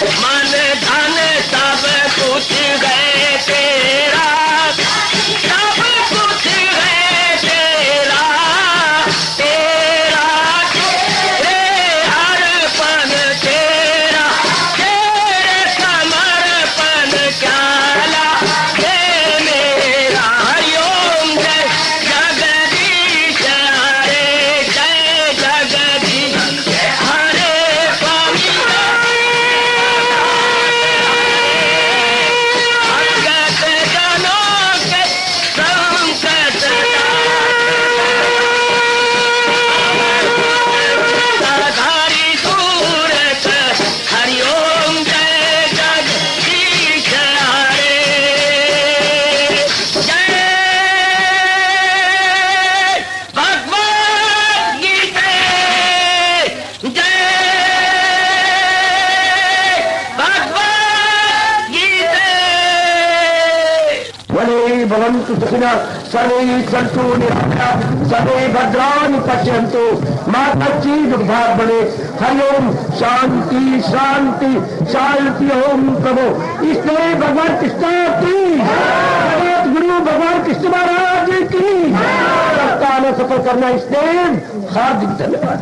मन धन सब कुछ गए तेरा, सब कुछ गए तेरा, तेरा तेरे अर्पण तेरा, तेरे समर्पण क्या लागे मेरा। हरिओम जय जगदीश हरे, जय जगदीश हरे स्वामी भगत जनों के संकट धारी सूरत। हरिओम जय जगदीश हरे, जय भगवद गीता, जय भगवद गीता। वने भवन्तु सुखिनः सर्वे सन्तु निरामयाः सर्वे भद्राणि पश्यन्तु मा कश्चित् दुर्भाग् भवेत्। हरि ओम शांति शांति शांति। ओम प्रभु इसलिए भगवान कृष्ण की जगत गुरु भगवान कृष्ण महाराज की सप्ताह सफल करना इसलिए हार्दिक धन्यवाद।